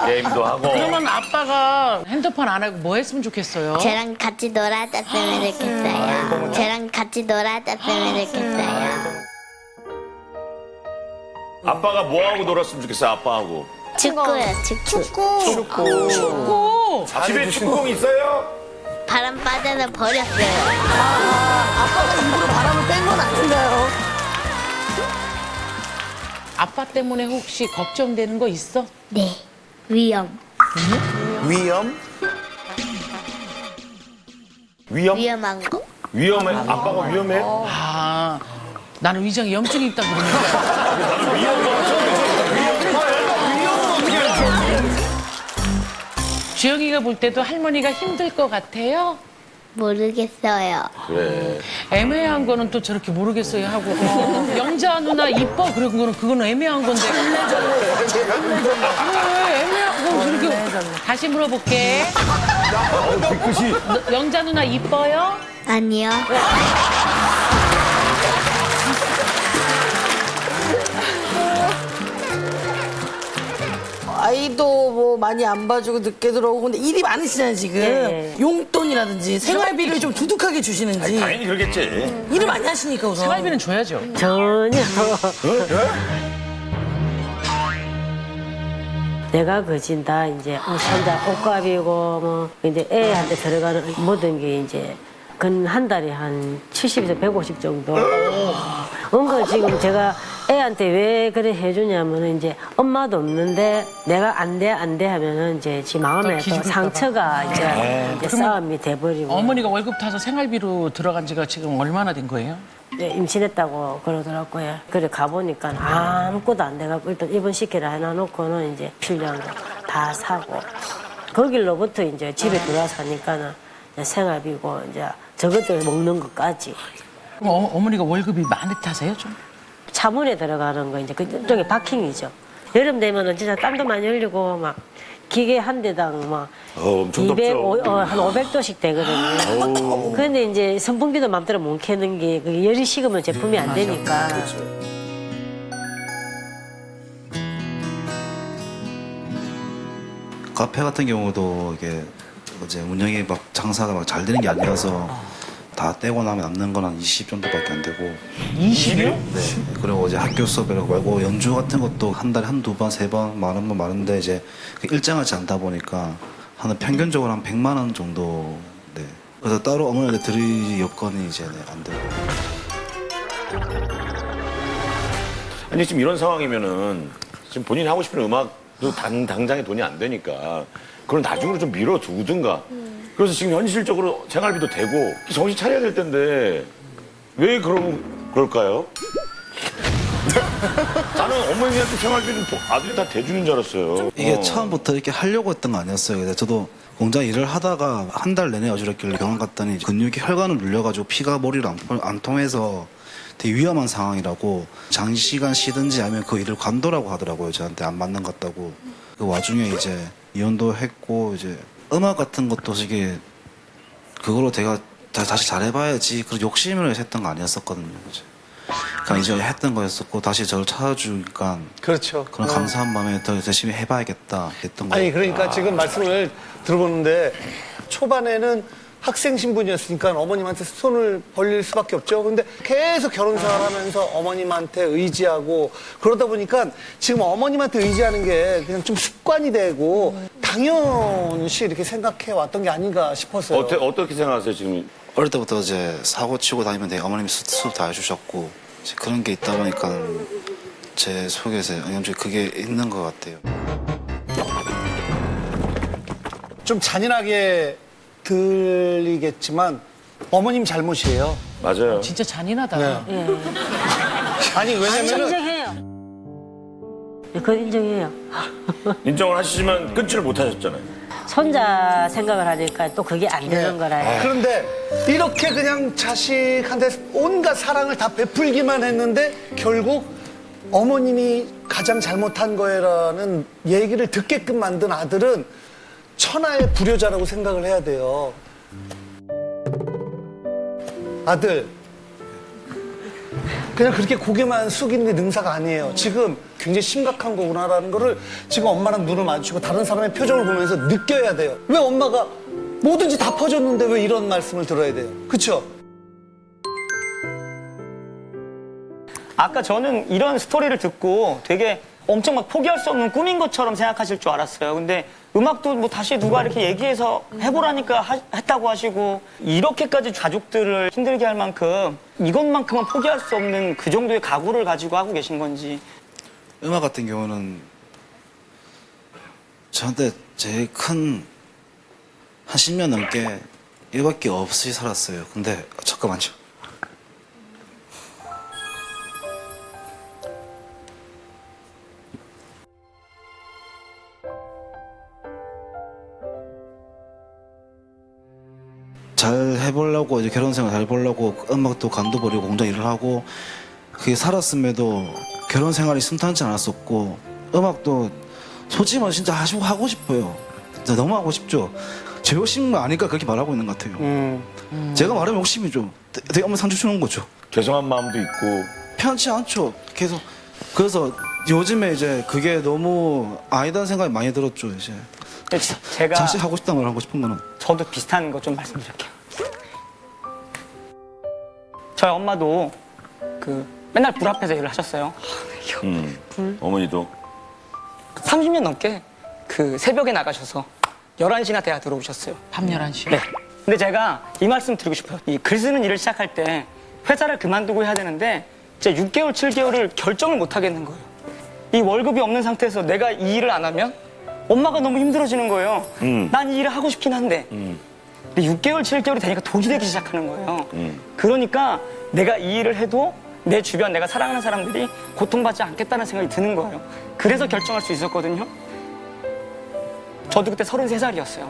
게임도 하고. 그러면 아빠가 핸드폰 안 하고 뭐 했으면 좋겠어요? 쟤랑 같이 놀아줬으면 좋겠어요. 쟤랑 같이 놀아줬으면 좋겠어요. 아빠가 뭐하고 놀았으면 좋겠어, 아빠하고. 축구요, 축구. 축구. 집에 축구공 있어요? 바람 빠져서 버렸어요. 아빠가 일부러 바람을 뺀 건 아닌가요? 아빠 때문에 혹시 걱정되는 거 있어? 네. 위험. 위험? 위험? 위험한 거. 위험해? 아빠가 위험해? 아, 나는 위장에 염증이 있다 그러니까. 나는 주영이가 볼 때도 할머니가 힘들 것 같아요? 모르겠어요. 그래. 애매한 거는 또 저렇게 모르겠어요 하고 영자 누나 이뻐 그런 거는 그거는 애매한 건데 왜 애매한 거 그렇게 다시 물어볼게. 영자 누나 이뻐요? 아니요. 아이도 뭐 많이 안 봐주고 늦게 들어오고 근데 일이 많으시잖아요 지금. 네. 용돈이라든지 생활비를 좀 두둑하게 주시는지. 당연히 그러겠지. 일을 많이 하시니까 우선. 생활비는 줘야죠. 전혀. 내가 거진다 이제 산다 옷값이고 뭐 이제 애한테 들어가는 모든 게 이제 근 한 달에 한 70에서 150 정도. 은근 지금 제가 애한테 왜 그래 해주냐면은 이제 엄마도 없는데 내가 안 돼 하면은 이제 지 마음에 또 상처가 이제 싸움이 돼버리고. 어머니가 월급 타서 생활비로 들어간 지가 지금 얼마나 된 거예요? 네, 임신했다고 그러더라고요. 그래 가보니까 아무것도 안 돼갖고 일단 입원시키라 해놔놓고는 이제 필요한 거 다 사고 거길로부터 이제 집에 들어와서니까는 생활비고 이제 저것들 먹는 것까지. 그럼 어머니가 월급이 많이 타세요 좀? 차문에 들어가는 거 이제 그쪽에 파킹이죠. 여름 되면은 진짜 땀도 많이 흘리고 막 기계 한 대당 막 엄청 200, 덥죠. 한 500도씩 되거든요. 근데 이제 선풍기도 맘대로 못 켜는 게 그 열이 식으면 제품이 안 되니까. 카페 같은 경우도 이게 이제 운영이 막 장사가 막 잘 되는 게 아니라서 다 떼고 나면 남는 건 한 20 정도밖에 안 되고. 20이요? 네. 그리고 이제 학교 수업이라고 말고 연주 같은 것도 한 달에 한두 번, 세 번 많은 건 많은데 이제 일정하지 않다 보니까 한 평균적으로 한 100만 원 정도. 네. 그래서 따로 어머니한테 드릴 여건이 이제 안 되고. 아니 지금 이런 상황이면은 지금 본인이 하고 싶은 음악도 당장에 돈이 안 되니까 그걸 나중으로 좀 미뤄두든가. 그래서 지금 현실적으로 생활비도 되고 정신 차려야 될 텐데 왜 그럴까요? 나는 어머니한테 생활비는 아들이 다 대주는 줄 알았어요. 이게 처음부터 이렇게 하려고 했던 거 아니었어요. 근데 저도 공장 일을 하다가 한 달 내내 어지럽길래 병원 갔더니 근육이 혈관을 눌려가지고 피가 머리로 안 통해서 되게 위험한 상황이라고 장시간 쉬든지 아니면 그 일을 관두라고 하더라고요. 저한테 안 맞는 것 같다고. 그 와중에 이제 이혼도 했고 이제 음악 같은 것도 이게 그걸로 제가 다시 잘해봐야지 그런 욕심으로 했던 거 아니었었거든요. 그러니까 이제 했던 거였었고 다시 저를 찾아주니까 그렇죠. 그런 감사한 마음에 더 열심히 해봐야겠다 했던 거예요. 아니 그러니까 지금 말씀을 들어보는데 초반에는 학생 신분이었으니까 어머님한테 손을 벌릴 수밖에 없죠. 근데 계속 결혼 생활하면서 어머님한테 의지하고 그러다 보니까 지금 어머님한테 의지하는 게 그냥 좀 습관이 되고 당연시 이렇게 생각해 왔던 게 아닌가 싶었어요. 어떻게 생각하세요 지금? 어릴 때부터 이제 사고 치고 다니면 되게 어머님이 수업 다 해주셨고 이제 그런 게 있다 보니까 제 속에서 영양적이 그게 있는 것 같아요. 좀 잔인하게 들리겠지만 어머님 잘못이에요. 맞아요. 진짜 잔인하다. 예. 아니 왜냐면은 인정해요. 그건 인정해요. 인정을 하시지만 끊지를 못하셨잖아요. 손자 생각을 하니까 또 그게 안 되는 거라요. 그런데 이렇게 그냥 자식한테 온갖 사랑을 다 베풀기만 했는데 결국 어머님이 가장 잘못한 거라는 얘기를 듣게끔 만든 아들은 천하의 불효자라고 생각을 해야 돼요. 아들, 그냥 그렇게 고개만 숙이는 게 능사가 아니에요. 지금 굉장히 심각한 거구나라는 거를 지금 엄마랑 눈을 마주치고 다른 사람의 표정을 보면서 느껴야 돼요. 왜 엄마가 뭐든지 다 퍼줬는데 왜 이런 말씀을 들어야 돼요? 그쵸? 아까 저는 이런 스토리를 듣고 되게 엄청 막 포기할 수 없는 꿈인 것처럼 생각하실 줄 알았어요. 근데 음악도 뭐 다시 누가 이렇게 얘기해서 해보라니까 했다고 하시고 이렇게까지 가족들을 힘들게 할 만큼 이것만큼은 포기할 수 없는 그 정도의 각오를 가지고 하고 계신 건지. 음악 같은 경우는 저한테 제일 큰 한 10년 넘게 일밖에 없이 살았어요. 근데 잠깐만요. 잘 해보려고 이제 결혼 생활 잘 해보려고 음악도 간도 버리고 공장 일을 하고 그게 살았음에도 결혼 생활이 순탄치 않았었고 음악도 솔직히 말해 진짜 하고 싶어요. 진짜 너무 하고 싶죠. 제 욕심만 아니까 그렇게 말하고 있는 것 같아요. 제가 말하면 욕심이죠. 되게 엄마 상처 주는 거죠. 죄송한 마음도 있고 편치 않죠. 계속 그래서 요즘에 이제 그게 너무 아니다는 생각이 많이 들었죠. 이제 제가 자식 하고 싶다는 걸 하고 싶은 거는 저도 비슷한 거 좀 말씀드릴게요. 저희 엄마도 그 맨날 불 앞에서 일을 하셨어요. 어머니도 30년 넘게 그 새벽에 나가셔서 11시나 돼야 들어오셨어요. 밤 11시? 네. 근데 제가 이 말씀 드리고 싶어요. 이 글 쓰는 일을 시작할 때 회사를 그만두고 해야 되는데 이제 6개월, 7개월을 결정을 못 하겠는 거예요. 이 월급이 없는 상태에서 내가 이 일을 안 하면 엄마가 너무 힘들어지는 거예요. 난 이 일을 하고 싶긴 한데 근데 6개월, 7개월이 되니까 독이 되기 시작하는 거예요. 그러니까 내가 이 일을 해도 내 주변 내가 사랑하는 사람들이 고통받지 않겠다는 생각이 드는 거예요. 그래서 결정할 수 있었거든요. 저도 그때 33살이었어요.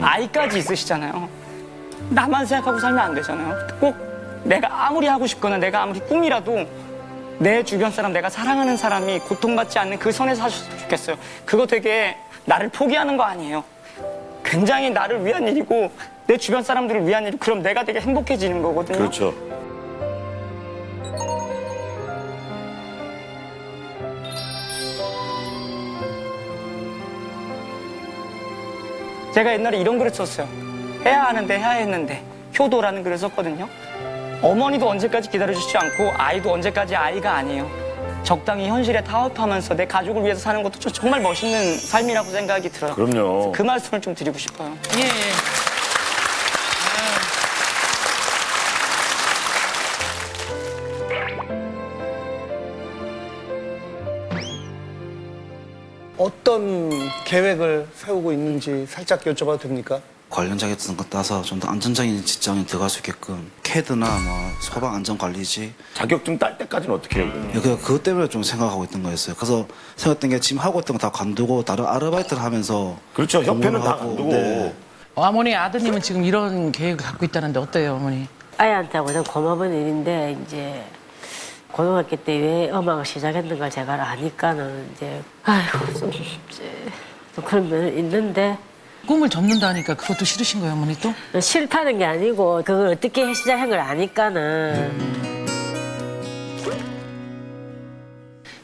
아이까지 있으시잖아요. 나만 생각하고 살면 안 되잖아요. 꼭 내가 아무리 하고 싶거나 내가 아무리 꿈이라도 내 주변 사람, 내가 사랑하는 사람이 고통받지 않는 그 선에서 하셨으면 좋겠어요. 그거 되게 나를 포기하는 거 아니에요. 굉장히 나를 위한 일이고 내 주변 사람들을 위한 일이고 그럼 내가 되게 행복해지는 거거든요. 그렇죠. 제가 옛날에 이런 글을 썼어요. 해야 하는데 해야 했는데 효도라는 글을 썼거든요. 어머니도 언제까지 기다려주지 않고 아이도 언제까지 아이가 아니에요. 적당히 현실에 타협하면서 내 가족을 위해서 사는 것도 정말 멋있는 삶이라고 생각이 들어요. 그럼요. 그 말씀을 좀 드리고 싶어요. 예. 어떤 계획을 세우고 있는지 살짝 여쭤봐도 됩니까? 관련 자격증 따서 좀 더 안정적인 직장에 들어갈 수 있게끔 캐드나 뭐 소방 안전관리지 자격증 딸 때까지는 어떻게 해요? 그것 때문에 좀 생각하고 있던 거였어요. 그래서 생각했던 게 지금 하고 있던 거 다 관두고 다른 아르바이트를 하면서 그렇죠. 협회는 다 하고, 관두고. 네. 어머니 아드님은 지금 이런 계획을 갖고 있다는데 어때요, 어머니? 아이한테 좀 고마운 일인데 이제 고등학교 때 왜 음악을 시작했는가 제가 아니까는 이제 아이고 좀 그런 면은 있는데 꿈을 접는다니까 그것도 싫으신 거예요, 어머니 또? 싫다는 게 아니고 그걸 어떻게 시작한 걸 아니까는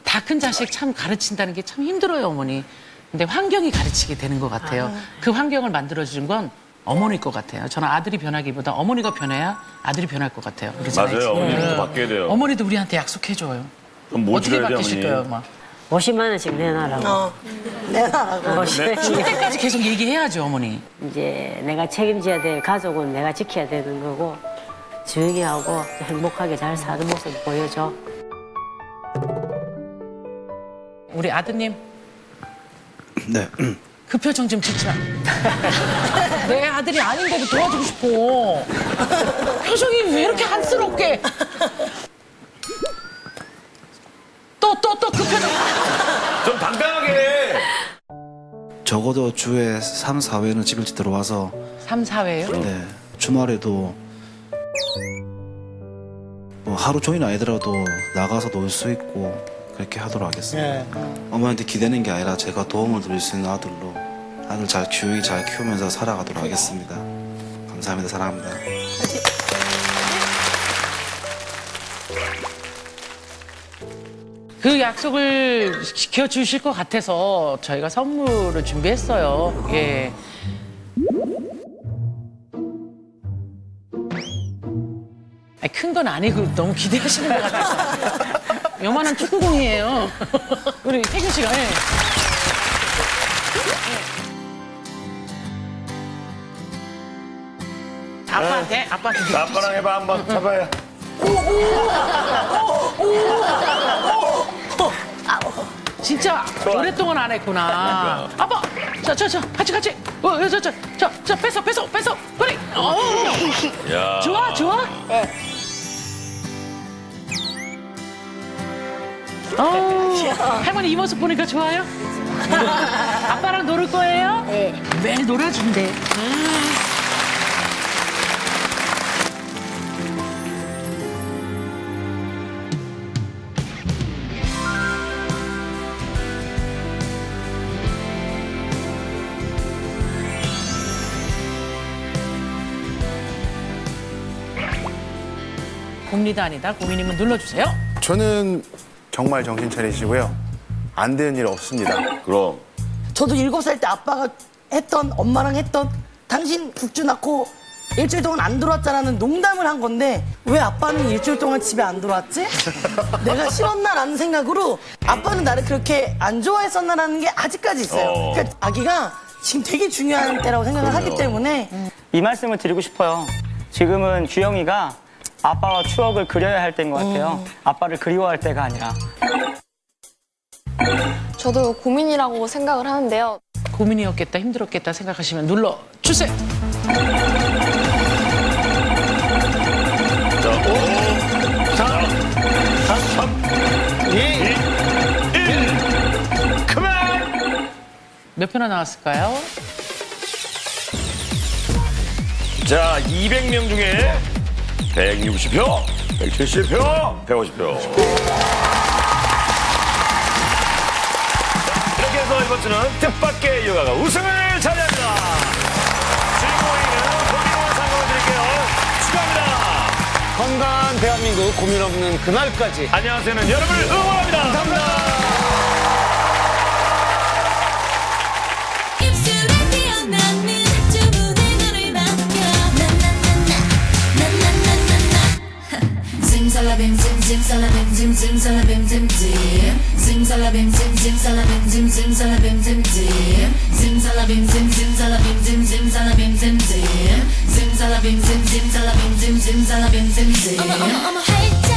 다 큰 자식 참 가르친다는 게 참 힘들어요, 어머니. 근데 환경이 가르치게 되는 것 같아요. 그 환경을 만들어준 건 어머니일 것 같아요. 저는 아들이 변하기보다 어머니가 변해야 아들이 변할 것 같아요. 그러잖아요. 맞아요. 어머니도 네. 바뀌어야 돼요. 어머니도 우리한테 약속해줘요. 그럼 뭐 어떻게 줄여야 돼요, 바뀌실 어머니? 거예요, 막. 50만 원씩 내놔라고. 내놔라고. 줄 때까지 계속 얘기해야죠, 어머니. 이제 내가 책임져야 될 가족은 내가 지켜야 되는 거고 조용히 하고 행복하게 잘 사는 모습 보여줘. 우리 아드님 네. 그 표정 좀 짓지 마. 내 아들이 아닌데도 도와주고 싶어. 표정이 왜 이렇게 한스럽게. 또 그 표정. 좀 당당하게 해. 적어도 주에 3, 4회는 집에 일찍 들어와서 3, 4회요? 네, 주말에도 뭐 하루 종일 아니더라도 나가서 놀 수 있고 그렇게 하도록 하겠습니다. 어머니한테 기대는 게 아니라 제가 도움을 드릴 수 있는 아들로 아들 잘 키우면서 살아가도록 하겠습니다. 감사합니다. 사랑합니다. 그 약속을 지켜주실 것 같아서 저희가 선물을 준비했어요. 예. 큰 건 아니고 너무 기대하시는 것 같아서. 요만한 축구공이에요. 우리 태균 씨가. 예. 아빠한테? 아빠랑 해봐, 한번 잡아요. 진짜 오랫동안 안 했구나. 아빠, 저, 같이. 저, 뺏어, 그래. 야. 좋아. 할머니 이 모습 보니까 좋아요? 아빠랑 놀을 거예요? 네. 매일 놀아준대. 고민이다 아니다. 고민이면 눌러주세요. 저는 정말 정신 차리시고요. 안 되는 일 없습니다. 그럼. 저도 7살 때 아빠가 엄마랑 했던 당신 국주 낳고 일주일 동안 안 들어왔잖아는 농담을 한 건데 왜 아빠는 일주일 동안 집에 안 들어왔지? 내가 싫었나라는 생각으로 아빠는 나를 그렇게 안 좋아했었나라는 게 아직까지 있어요. 그러니까 아기가 지금 되게 중요한 때라고 생각을 하기 때문에 이 말씀을 드리고 싶어요. 지금은 규영이가 아빠와 추억을 그려야 할 때인 것 같아요. 아빠를 그리워할 때가 아니라. 저도 고민이라고 생각을 하는데요. 고민이었겠다, 힘들었겠다 생각하시면 눌러주세요. 자, 5, 4, 3, 2, 1. 그만! 몇 표나 나왔을까요? 자, 200명 중에 160표, 170표, 150표. 이렇게 해서 이번 주는 뜻밖의 요가가 우승을 차지합니다. 주인공에게는 고민원 상금을 드릴게요. 축하합니다. 건강한 대한민국 고민 없는 그날까지. 안녕하세요는 여러분을 응원합니다. 감사합니다. Zimzalabim zim zimzalabim zim zimzalabim zim zim Zimzalabim zim zimzalabim zim zimzalabim zim zim Zimzalabim zim zimzalabim zim zimzalabim zim zim Zimzalabim zim zimzalabim zim zimzalabim zim zim I'm a hate